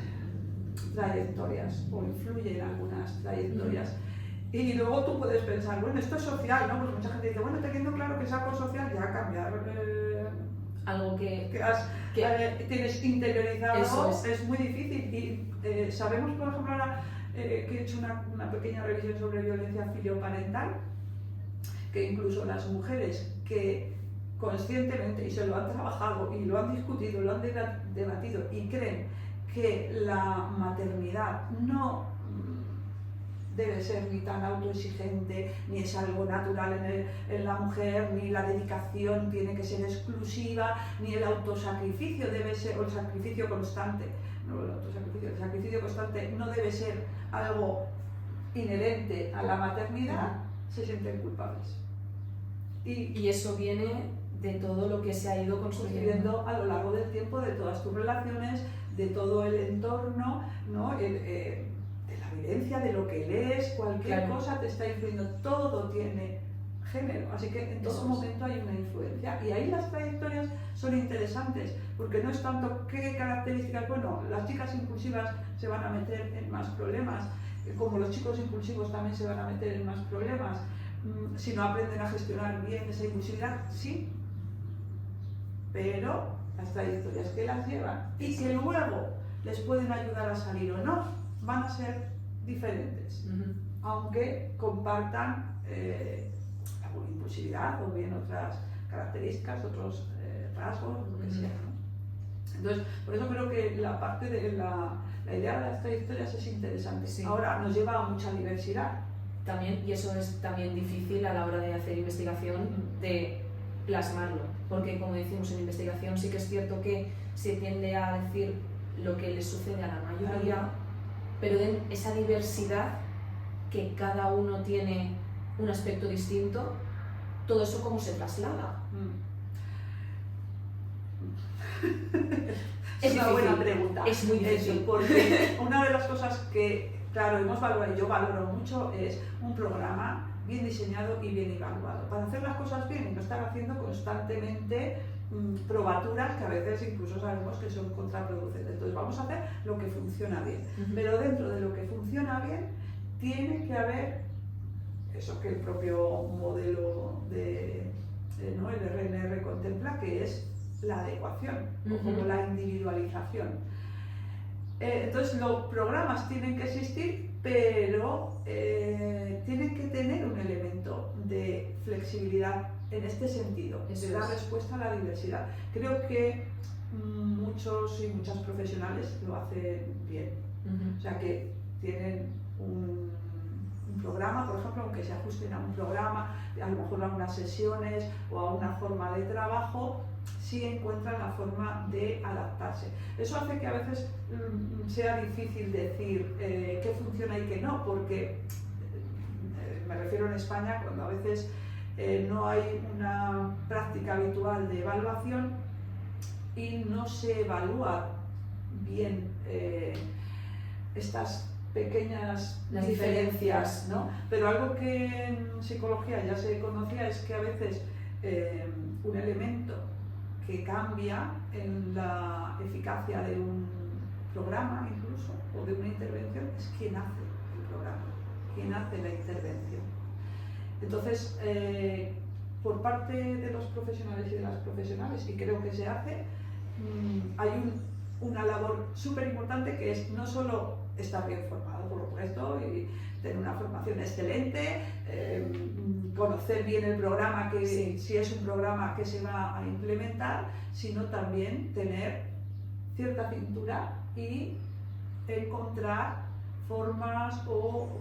[SPEAKER 2] trayectorias o influye en algunas trayectorias. Y luego tú puedes pensar, bueno, esto es social, ¿no? Porque mucha gente dice, bueno, teniendo claro que es algo social, ya cambiar
[SPEAKER 4] algo que
[SPEAKER 2] tienes interiorizado
[SPEAKER 4] es
[SPEAKER 2] muy difícil. Y sabemos, por ejemplo, ahora que he hecho una pequeña revisión sobre violencia filioparental, que incluso las mujeres que conscientemente, y se lo han trabajado y lo han discutido, lo han debatido y creen que la maternidad no debe ser ni tan autoexigente, ni es algo natural en la mujer, ni la dedicación tiene que ser exclusiva, ni el autosacrificio debe ser, o el sacrificio constante, no el autosacrificio, el sacrificio constante no debe ser algo inherente a la maternidad, se sienten culpables.
[SPEAKER 4] Y eso viene de todo lo que se ha ido construyendo
[SPEAKER 2] a lo largo del tiempo, de todas tus relaciones, de todo el entorno, ¿no? De la vivencia, de lo que lees, cualquier cosa te está influyendo, todo tiene género, así que en todo momento hay una influencia. Y ahí las trayectorias son interesantes, porque no es tanto qué características, bueno, las chicas impulsivas se van a meter en más problemas, como los chicos impulsivos también se van a meter en más problemas, si no aprenden a gestionar bien esa impulsividad, sí, pero las trayectorias que las llevan y que luego les pueden ayudar a salir o no, van a ser diferentes, aunque compartan alguna impulsividad o bien otras características, otros rasgos, lo que sea, ¿no? Entonces, por eso creo que la parte de la idea de las trayectorias es interesante.
[SPEAKER 4] Sí.
[SPEAKER 2] Ahora nos lleva a mucha diversidad.
[SPEAKER 4] También, y eso es también difícil a la hora de hacer investigación, de plasmarlo, porque como decimos en investigación sí que es cierto que se tiende a decir lo que les sucede a la mayoría, pero en esa diversidad que cada uno tiene un aspecto distinto, todo eso cómo se traslada.
[SPEAKER 2] Es una buena pregunta.
[SPEAKER 4] Es muy difícil.
[SPEAKER 2] Eso, porque una de las cosas que, claro, hemos valorado y yo valoro mucho es un programa bien diseñado y bien evaluado. Para hacer las cosas bien y no estar haciendo constantemente probaturas que a veces incluso sabemos que son contraproducentes. Entonces vamos a hacer lo que funciona bien. Pero dentro de lo que funciona bien tiene que haber eso que el propio modelo ¿no? el RNR contempla, que es la adecuación, o como la individualización. Entonces los programas tienen que existir, pero tienen que tener un elemento de flexibilidad en este sentido, de dar respuesta a la diversidad. Creo que muchos y muchas profesionales lo hacen bien, o sea que tienen un programa, por ejemplo, aunque se ajusten a un programa, a lo mejor a unas sesiones o a una forma de trabajo, sí encuentran la forma de adaptarse. Eso hace que a veces sea difícil decir qué funciona y qué no, porque me refiero en España cuando a veces no hay una práctica habitual de evaluación y no se evalúa bien estas pequeñas diferencias, ¿no? Pero algo que en psicología ya se conocía es que a veces un elemento que cambia en la eficacia de un programa incluso, o de una intervención, es quién hace el programa, quién hace la intervención. Entonces, por parte de los profesionales y de las profesionales, y creo que se hace, hay una labor súper importante que es no solo estar bien formado, por supuesto, y tener una formación excelente, conocer bien el programa, si es un programa que se va a implementar, sino también tener cierta cintura y encontrar formas o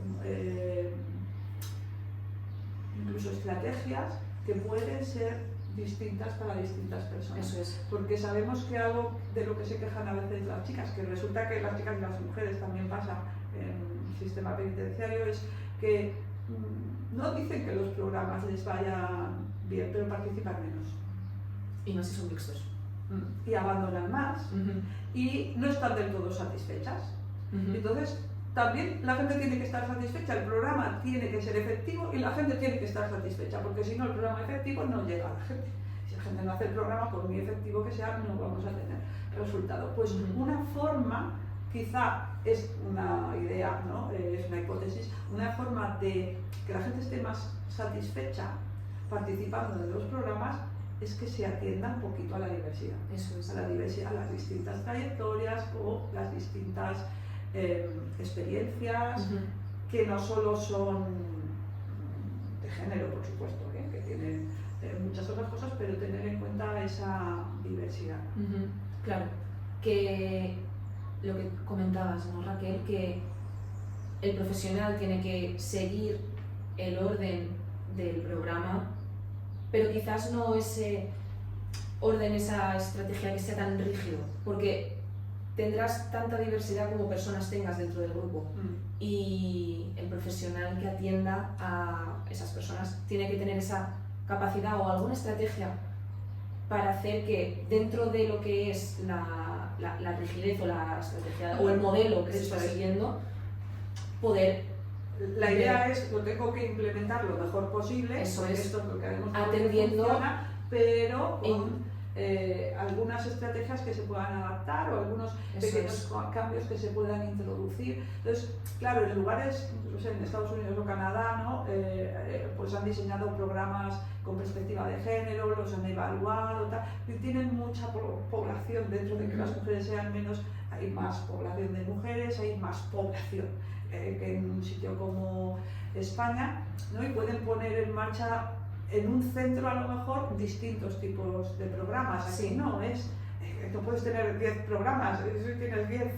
[SPEAKER 2] incluso estrategias que pueden ser distintas para distintas personas.
[SPEAKER 4] Eso es.
[SPEAKER 2] Porque sabemos que algo de lo que se quejan a veces las chicas, que resulta que las chicas y las mujeres también pasa en el sistema penitenciario, es que no dicen que los programas les vayan bien, pero participan menos.
[SPEAKER 4] Y más si son mixtos.
[SPEAKER 2] Y abandonan más y no están del todo satisfechas. Entonces, también la gente tiene que estar satisfecha, el programa tiene que ser efectivo y la gente tiene que estar satisfecha, porque si no el programa efectivo no llega a la gente. Si la gente no hace el programa, por muy efectivo que sea, no vamos a tener resultado. Pues una forma, quizá es una idea, ¿no? Es una hipótesis, una forma de que la gente esté más satisfecha participando de los programas es que se atienda un poquito a la diversidad.
[SPEAKER 4] Eso es.
[SPEAKER 2] A la diversidad, a las distintas trayectorias o las distintas experiencias que no solo son de género, por supuesto, que tienen muchas otras cosas, pero tener en cuenta esa diversidad.
[SPEAKER 4] Claro, que lo que comentabas, ¿no, Raquel? Que el profesional tiene que seguir el orden del programa, pero quizás no ese orden, esa estrategia que sea tan rígido, porque tendrás tanta diversidad como personas tengas dentro del grupo y el profesional que atienda a esas personas tiene que tener esa capacidad o alguna estrategia para hacer que dentro de lo que es la rigidez o la estrategia o el modelo que se está siguiendo, poder...
[SPEAKER 2] La idea es, lo tengo que implementar lo mejor posible,
[SPEAKER 4] eso es,
[SPEAKER 2] esto es lo que haremos,
[SPEAKER 4] atendiendo,
[SPEAKER 2] funciona, pero con algunas estrategias que se puedan adaptar o algunos pequeños cambios que se puedan introducir. Entonces, claro, en lugares, no sé, en Estados Unidos o Canadá, ¿no? Pues han diseñado programas con perspectiva de género, los han evaluado, tal, y tienen mucha población, dentro de que las mujeres sean menos, hay más población de mujeres, hay más población que en un sitio como España, ¿no? Y pueden poner en marcha en un centro a lo mejor distintos tipos de programas. Así no es, no puedes tener 10 programas, tienes 10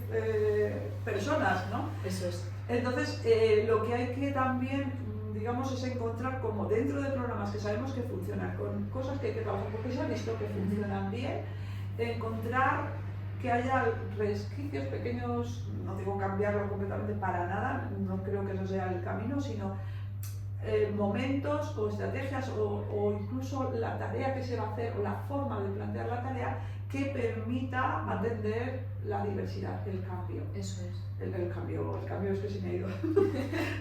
[SPEAKER 2] personas, ¿no?
[SPEAKER 4] Eso es.
[SPEAKER 2] Entonces, lo que hay que también, digamos, es encontrar como dentro de programas que sabemos que funcionan, con cosas que hay que trabajar porque se ha visto que funcionan bien, encontrar que haya resquicios pequeños, no digo cambiarlo completamente para nada, no creo que eso sea el camino, sino momentos o estrategias o incluso la tarea que se va a hacer o la forma de plantear la tarea que permita atender la diversidad, el cambio.
[SPEAKER 4] Eso es.
[SPEAKER 2] El cambio es que se me ha ido.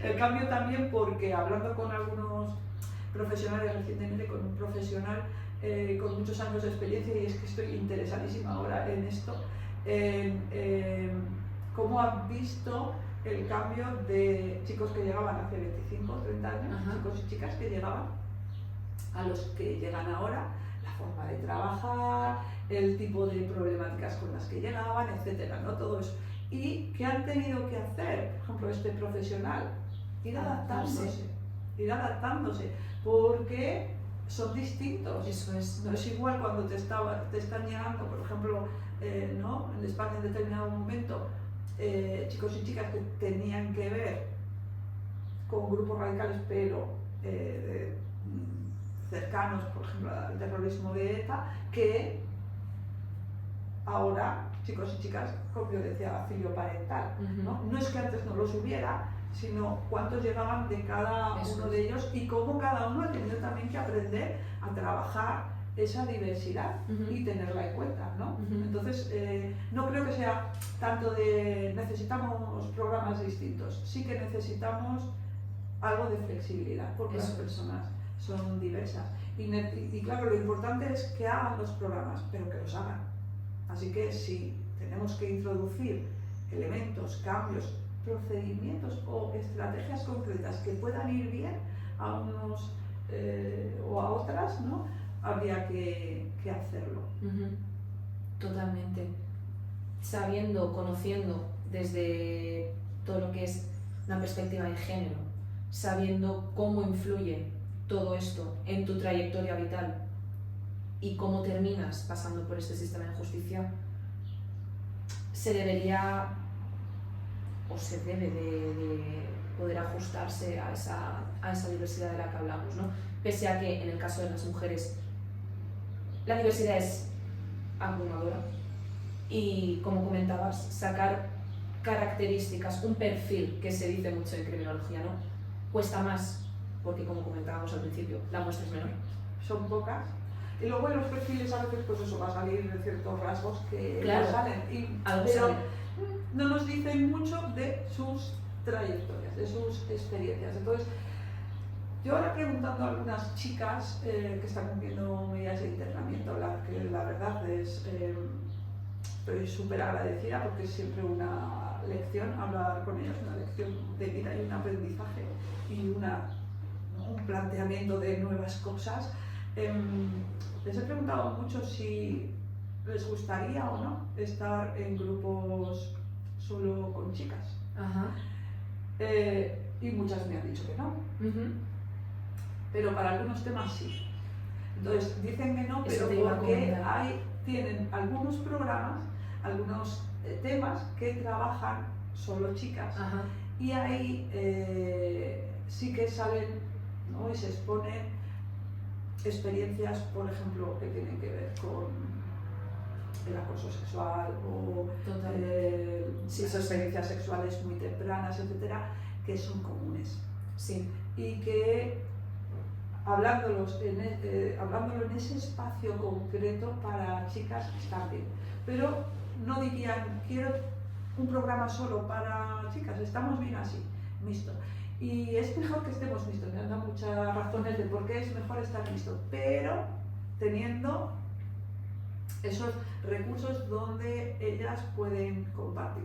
[SPEAKER 2] El cambio también porque hablando con algunos profesionales, recientemente con un profesional con muchos años de experiencia, y es que estoy interesadísima ahora en esto, cómo han visto el cambio de chicos que llegaban hace 25 o 30 años, chicos y chicas que llegaban, a los que llegan ahora, la forma de trabajar, el tipo de problemáticas con las que llegaban, etcétera, ¿no? Todo eso. Y qué han tenido que hacer, por ejemplo, este profesional, ir adaptándose, porque son distintos.
[SPEAKER 4] Eso es.
[SPEAKER 2] No es igual cuando te están llegando, por ejemplo, ¿no? En España en determinado momento, chicos y chicas que tenían que ver con grupos radicales, pero cercanos, por ejemplo, al terrorismo de ETA, que ahora chicos y chicas con violencia filioparental. No es que antes no los hubiera, sino cuántos llegaban de cada uno de ellos y cómo cada uno ha tenido también que aprender a trabajar esa diversidad y tenerla en cuenta, ¿no? Entonces, no creo que sea tanto de necesitamos programas distintos, sí que necesitamos algo de flexibilidad, porque las personas son diversas. Y claro, lo importante es que hagan los programas, pero que los hagan. Así que si tenemos que introducir elementos, cambios, procedimientos o estrategias concretas que puedan ir bien a unos o a otras, ¿no? Habría que hacerlo.
[SPEAKER 4] Totalmente. Sabiendo, conociendo desde todo lo que es una perspectiva de género, sabiendo cómo influye todo esto en tu trayectoria vital y cómo terminas pasando por este sistema de justicia, se debería o se debe de poder ajustarse a esa diversidad de la que hablamos, ¿no? Pese a que en el caso de las mujeres la diversidad es abrumadora y, como comentabas, sacar características, un perfil que se dice mucho en criminología, ¿no? Cuesta más porque, como comentábamos al principio, la muestra es menor.
[SPEAKER 2] Son pocas. Y luego en los perfiles a veces pues eso va a salir de ciertos rasgos que
[SPEAKER 4] claro,
[SPEAKER 2] no salen. Pero no nos dicen mucho de sus trayectorias, de sus experiencias. Entonces, yo ahora preguntando a algunas chicas que están cumpliendo medidas de internamiento, que la verdad es, estoy súper agradecida porque es siempre una lección hablar con ellas, una lección de vida y un aprendizaje y un planteamiento de nuevas cosas. Les he preguntado mucho si les gustaría o no estar en grupos solo con chicas. Y muchas me han dicho que no. Pero para algunos temas sí. Entonces dicen que no, pero porque tienen algunos programas, algunos temas que trabajan solo chicas. Y ahí sí que salen, ¿no? Y se exponen experiencias, por ejemplo, que tienen que ver con el acoso sexual o experiencias sexuales muy tempranas, etcétera, que son comunes.
[SPEAKER 4] Sí.
[SPEAKER 2] Y que hablándolo en ese espacio concreto para chicas está bien. Pero no dirían, quiero un programa solo para chicas, estamos bien así, mixto. Y es mejor que estemos mixtos, me han dado muchas razones de por qué es mejor estar mixto, pero teniendo esos recursos donde ellas pueden compartir.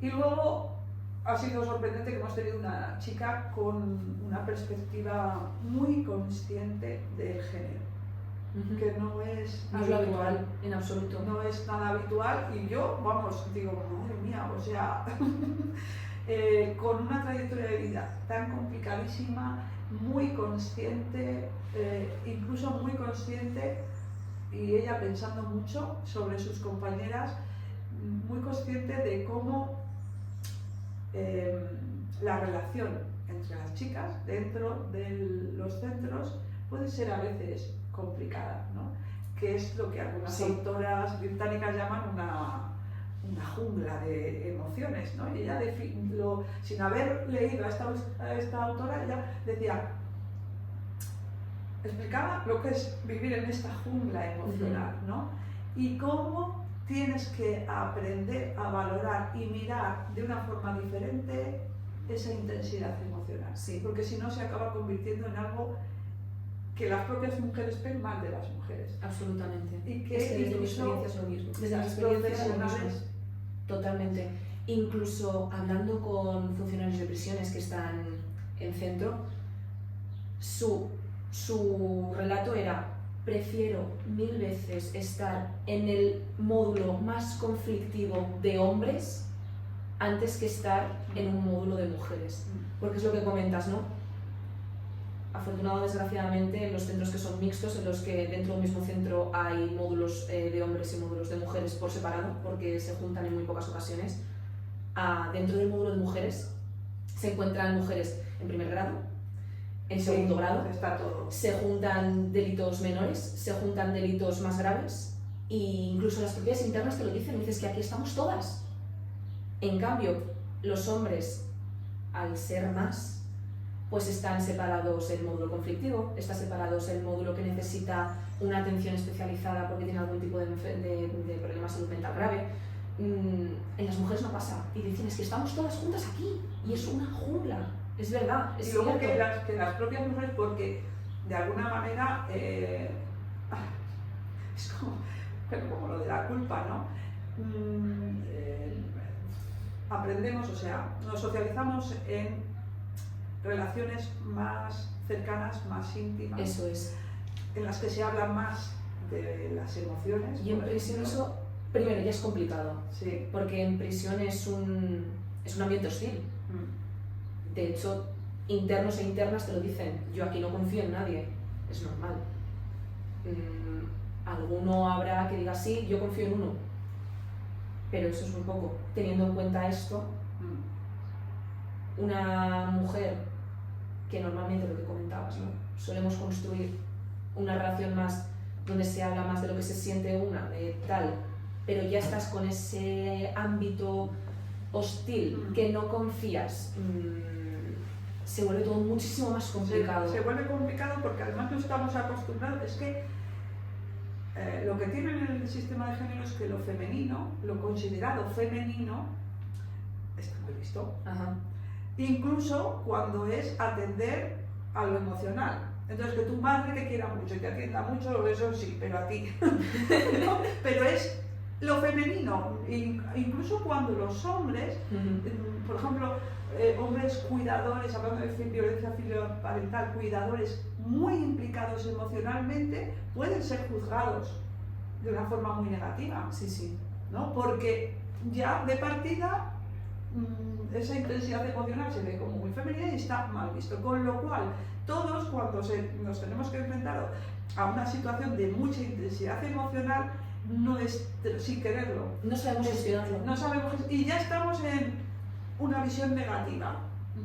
[SPEAKER 2] Y luego ha sido sorprendente que hemos tenido una chica con una perspectiva muy consciente del género, que no es
[SPEAKER 4] habitual en absoluto.
[SPEAKER 2] No es nada habitual y yo, vamos, digo, madre mía, o sea, con una trayectoria de vida tan complicadísima, muy consciente, incluso muy consciente, y ella pensando mucho sobre sus compañeras, muy consciente de cómo la relación entre las chicas dentro de los centros puede ser a veces complicada, ¿no? Que es lo que algunas autoras británicas llaman una jungla de emociones, ¿no? Y ella, sin haber leído a esta autora, ella explicaba lo que es vivir en esta jungla emocional, ¿no? Y cómo tienes que aprender a valorar y mirar de una forma diferente esa intensidad emocional, porque si no se acaba convirtiendo en algo que las propias mujeres ven mal de las mujeres.
[SPEAKER 4] Absolutamente.
[SPEAKER 2] Y que
[SPEAKER 4] desde mi experiencia es lo mismo. Desde mi experiencia es lo mismo. Totalmente. Incluso hablando con funcionarios de prisiones que están en centro, su relato era: prefiero 1000 veces estar en el módulo más conflictivo de hombres antes que estar en un módulo de mujeres. Porque es lo que comentas, ¿no? Afortunadamente, desgraciadamente, en los centros que son mixtos, en los que dentro del mismo centro hay módulos de hombres y módulos de mujeres por separado, porque se juntan en muy pocas ocasiones, dentro del módulo de mujeres se encuentran mujeres en primer grado, en segundo grado,
[SPEAKER 2] está todo.
[SPEAKER 4] Se juntan delitos menores, se juntan delitos más graves, e incluso las propias internas te lo dicen, dices que aquí estamos todas. En cambio, los hombres, al ser más, pues están separados el módulo conflictivo, está separados el módulo que necesita una atención especializada porque tiene algún tipo de problema de salud mental grave. En las mujeres no pasa, y dicen, es que estamos todas juntas aquí, y es una jungla Es verdad, es
[SPEAKER 2] Y luego
[SPEAKER 4] cierto.
[SPEAKER 2] que las propias mujeres, porque de alguna manera es como lo de la culpa, ¿no? Aprendemos, o sea, nos socializamos en relaciones más cercanas, más íntimas,
[SPEAKER 4] Eso es.
[SPEAKER 2] en las que se habla más de las emociones.
[SPEAKER 4] Y en
[SPEAKER 2] por
[SPEAKER 4] prisión
[SPEAKER 2] ejemplo.
[SPEAKER 4] eso, primero, ya es complicado,
[SPEAKER 2] Sí.
[SPEAKER 4] porque en prisión es un ambiente hostil. De hecho, internos e internas te lo dicen, yo aquí no confío en nadie, es normal. Alguno habrá que diga, sí, yo confío en uno, pero eso es muy poco. Teniendo en cuenta esto, una mujer que normalmente, lo que comentabas, ¿no? Solemos construir una relación más donde se habla más de lo que se siente una, de tal, pero ya estás con ese ámbito hostil, que no confías, se vuelve todo muchísimo más complicado.
[SPEAKER 2] Se vuelve complicado porque además no estamos acostumbrados, es que lo que tiene el sistema de género es que lo femenino, lo considerado femenino, está mal visto.
[SPEAKER 4] Ajá.
[SPEAKER 2] Incluso cuando es atender a lo emocional. Entonces, que tu madre te quiera mucho y te atienda mucho, eso sí, pero a ti. ¿No? Pero es lo femenino. Incluso cuando los hombres, por ejemplo, hombres cuidadores, hablando de violencia parental, cuidadores muy implicados emocionalmente, pueden ser juzgados de una forma muy negativa.
[SPEAKER 4] Sí, sí.
[SPEAKER 2] ¿No? Porque ya de partida esa intensidad emocional se ve como muy femenina y está mal visto, con lo cual todos cuando nos tenemos que enfrentar a una situación de mucha intensidad emocional, no es sin quererlo,
[SPEAKER 4] no sabemos gestionarlo,
[SPEAKER 2] no sabemos, y ya estamos en una visión negativa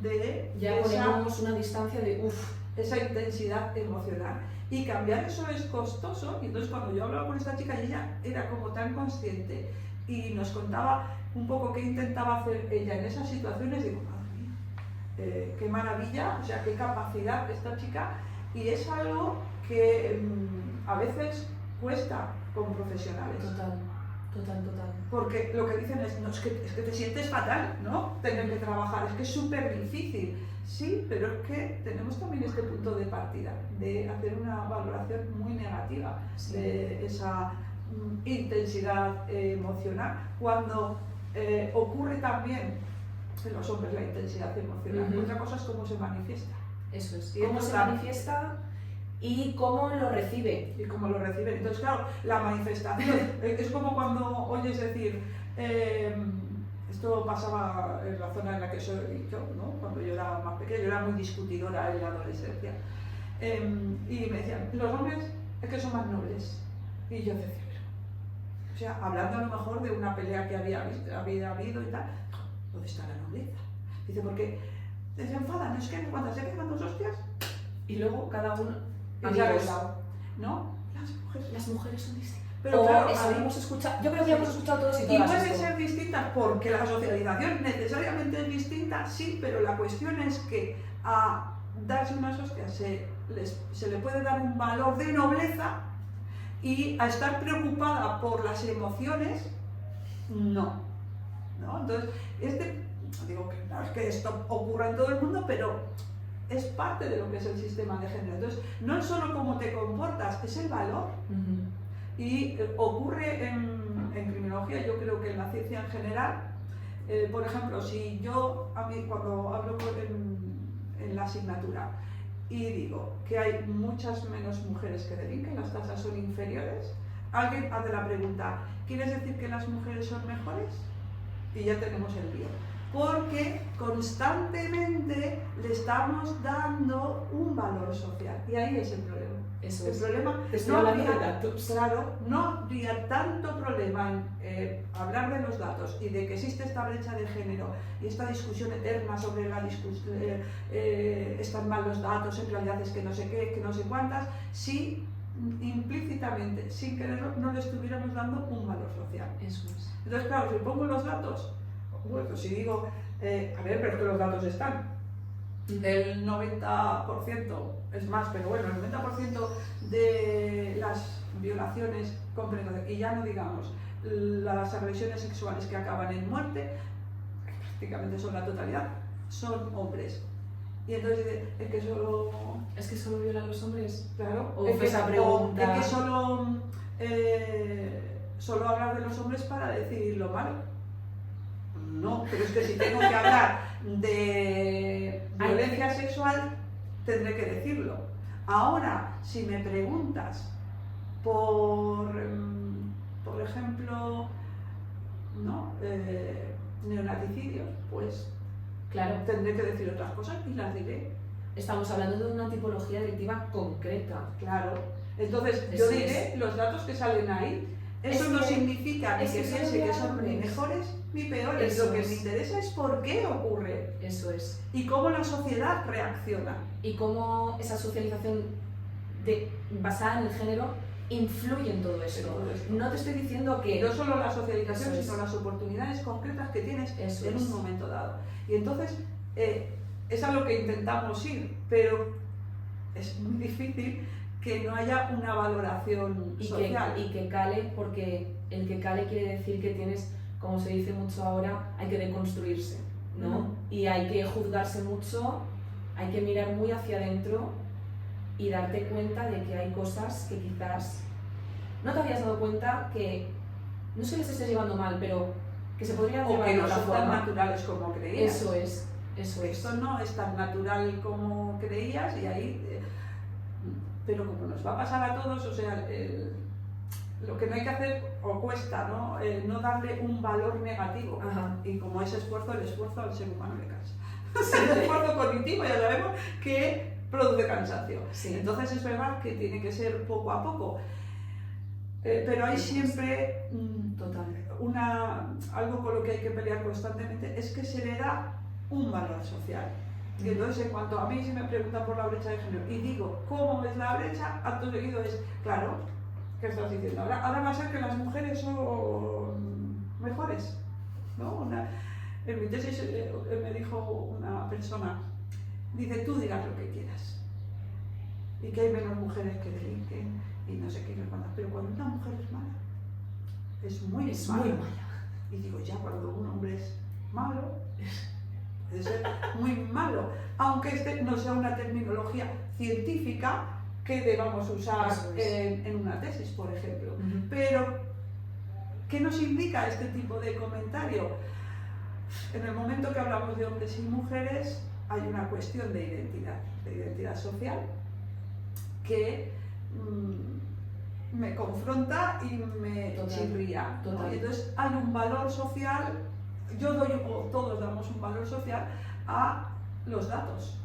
[SPEAKER 2] de
[SPEAKER 4] ya ponemos una distancia de
[SPEAKER 2] esa intensidad emocional, y cambiar eso es costoso. Y entonces cuando yo hablaba con esta chica y ella era como tan consciente y nos contaba un poco qué intentaba hacer ella en esas situaciones, digo, madre mía, qué maravilla, o sea, qué capacidad esta chica, y es algo que a veces cuesta con profesionales.
[SPEAKER 4] Total.
[SPEAKER 2] Porque lo que dicen es, no, es que te sientes fatal, ¿no? Tener que trabajar, es que es súper difícil. Sí, pero es que tenemos también este punto de partida, de hacer una valoración muy negativa de esa intensidad emocional, cuando ocurre también en los hombres la intensidad emocional. Otra cosa es cómo se manifiesta.
[SPEAKER 4] Eso es.
[SPEAKER 2] Y
[SPEAKER 4] cómo se manifiesta y cómo lo recibe.
[SPEAKER 2] Y cómo lo reciben. Entonces, claro, la manifestación es como cuando oyes decir, esto pasaba en la zona en la que soy yo, ¿no? Cuando yo era más pequeña, yo era muy discutidora en la adolescencia. Y me decían, los hombres es que son más nobles. Y yo decía, o sea, hablando a lo mejor de una pelea que había habido y tal, ¿dónde está la nobleza? Dice, porque se enfadan, es que cuando se pegan dos hostias,
[SPEAKER 4] y luego cada uno
[SPEAKER 2] ¿no?
[SPEAKER 4] Las mujeres son distintas.
[SPEAKER 2] Pero claro,
[SPEAKER 4] habíamos escuchado, yo creo que hemos escuchado todos y
[SPEAKER 2] y
[SPEAKER 4] todas
[SPEAKER 2] pueden
[SPEAKER 4] esto.
[SPEAKER 2] ser distintas porque la socialización necesariamente es distinta, sí, pero la cuestión es que a darse unas hostias se le puede dar un valor de nobleza, y a estar preocupada por las emociones, no. Entonces, digo que no es que esto ocurra en todo el mundo, pero es parte de lo que es el sistema de género. Entonces, no es solo cómo te comportas, es el valor. Y ocurre en criminología, yo creo que en la ciencia en general. Por ejemplo, si yo, cuando hablo en la asignatura y digo que hay muchas menos mujeres que delinquen, las tasas son inferiores, alguien hace la pregunta, ¿quieres decir que las mujeres son mejores? Y ya tenemos el lío. Porque constantemente le estamos dando un valor social, y ahí es el problema.
[SPEAKER 4] Eso
[SPEAKER 2] el problema no habría tanto problema en hablar de los datos y de que existe esta brecha de género y esta discusión eterna sobre están mal los datos, en realidad es que no sé qué, que no sé cuántas, si implícitamente, sin quererlo, no le estuviéramos dando un valor social.
[SPEAKER 4] Eso es.
[SPEAKER 2] Entonces, claro, si pongo los datos, bueno, si digo, a ver, pero es que los datos están. El 90%, es más, pero bueno, el 90% de las violaciones concretas, y ya no digamos las agresiones sexuales que acaban en muerte, que prácticamente son la totalidad, son hombres. Y entonces dice,
[SPEAKER 4] Es que solo violan los hombres.
[SPEAKER 2] claro,
[SPEAKER 4] O
[SPEAKER 2] es que,
[SPEAKER 4] esa pregunta.
[SPEAKER 2] es que solo hablar de los hombres para decir lo malo. No, pero es que si tengo que hablar de violencia sexual, tendré que decirlo. Ahora, si me preguntas por ejemplo, ¿no? Neonaticidios, pues
[SPEAKER 4] Claro,
[SPEAKER 2] tendré que decir otras cosas y las diré.
[SPEAKER 4] estamos hablando de una tipología delictiva concreta.
[SPEAKER 2] Claro. Entonces, yo
[SPEAKER 4] Eso
[SPEAKER 2] diré los datos que salen ahí. Eso
[SPEAKER 4] Es
[SPEAKER 2] no
[SPEAKER 4] que-
[SPEAKER 2] significa ni
[SPEAKER 4] es
[SPEAKER 2] que
[SPEAKER 4] que
[SPEAKER 2] piense
[SPEAKER 4] solo
[SPEAKER 2] que son ni
[SPEAKER 4] hombres.
[SPEAKER 2] mejores ni peores.
[SPEAKER 4] Eso
[SPEAKER 2] Lo que
[SPEAKER 4] es.
[SPEAKER 2] me interesa es por qué ocurre
[SPEAKER 4] Eso es.
[SPEAKER 2] y cómo la sociedad reacciona.
[SPEAKER 4] Y cómo esa socialización basada en el género influye en todo esto.
[SPEAKER 2] En todo esto.
[SPEAKER 4] No te estoy diciendo que...
[SPEAKER 2] No solo la socialización,
[SPEAKER 4] Eso es.
[SPEAKER 2] sino las oportunidades concretas que tienes
[SPEAKER 4] Eso
[SPEAKER 2] en
[SPEAKER 4] es.
[SPEAKER 2] un momento dado. Y entonces, es a lo que intentamos ir, pero es muy difícil que no haya una valoración social.
[SPEAKER 4] y que cale, porque el que cale quiere decir que tienes, como se dice mucho ahora, hay que deconstruirse, ¿no?
[SPEAKER 2] Ujú.
[SPEAKER 4] Y hay que juzgarse mucho, hay que mirar muy hacia adentro y darte cuenta de que hay cosas que quizás no te habías dado cuenta que no es que les estés llevando mal, pero que se podrían
[SPEAKER 2] O
[SPEAKER 4] llevar
[SPEAKER 2] que
[SPEAKER 4] de
[SPEAKER 2] no
[SPEAKER 4] otra
[SPEAKER 2] son tan
[SPEAKER 4] forma.
[SPEAKER 2] naturales como creías.
[SPEAKER 4] Eso es, eso es.
[SPEAKER 2] Esto no es tan natural como creías y ahí... pero como nos va a pasar a todos, o sea, lo que no hay que hacer, o cuesta, ¿no? No darle un valor negativo.
[SPEAKER 4] Ajá.
[SPEAKER 2] Y como es esfuerzo, el esfuerzo al ser humano le cansa. El esfuerzo cognitivo ya sabemos que produce cansancio.
[SPEAKER 4] Sí.
[SPEAKER 2] Entonces es verdad que tiene que ser poco a poco. Pero hay siempre
[SPEAKER 4] Total.
[SPEAKER 2] algo con lo que hay que pelear constantemente, es que se le da un valor social. Y entonces, en cuanto a mí se me preguntan por la brecha de género y digo, ¿cómo es la brecha? Acto seguido es, claro, ¿qué estás diciendo? Ahora va a ser que las mujeres son mejores, ¿no? En mi tesis me dijo una persona, dice, tú digas lo que quieras, y que hay menos mujeres que delinquen, y no sé qué, pero cuando una mujer es mala, es muy mala. Y digo, ya cuando un hombre es malo, puede ser muy malo, aunque este no sea una terminología científica que debamos usar
[SPEAKER 4] Eso es.
[SPEAKER 2] en una tesis, por ejemplo.
[SPEAKER 4] Ujú.
[SPEAKER 2] Pero, ¿qué nos indica este tipo de comentario? En el momento que hablamos de hombres y mujeres, hay una cuestión de identidad social, que me confronta y me
[SPEAKER 4] Total,
[SPEAKER 2] chirría, ¿no?
[SPEAKER 4] total.
[SPEAKER 2] Y entonces hay un valor social, yo doy, o todos damos un valor social a los datos.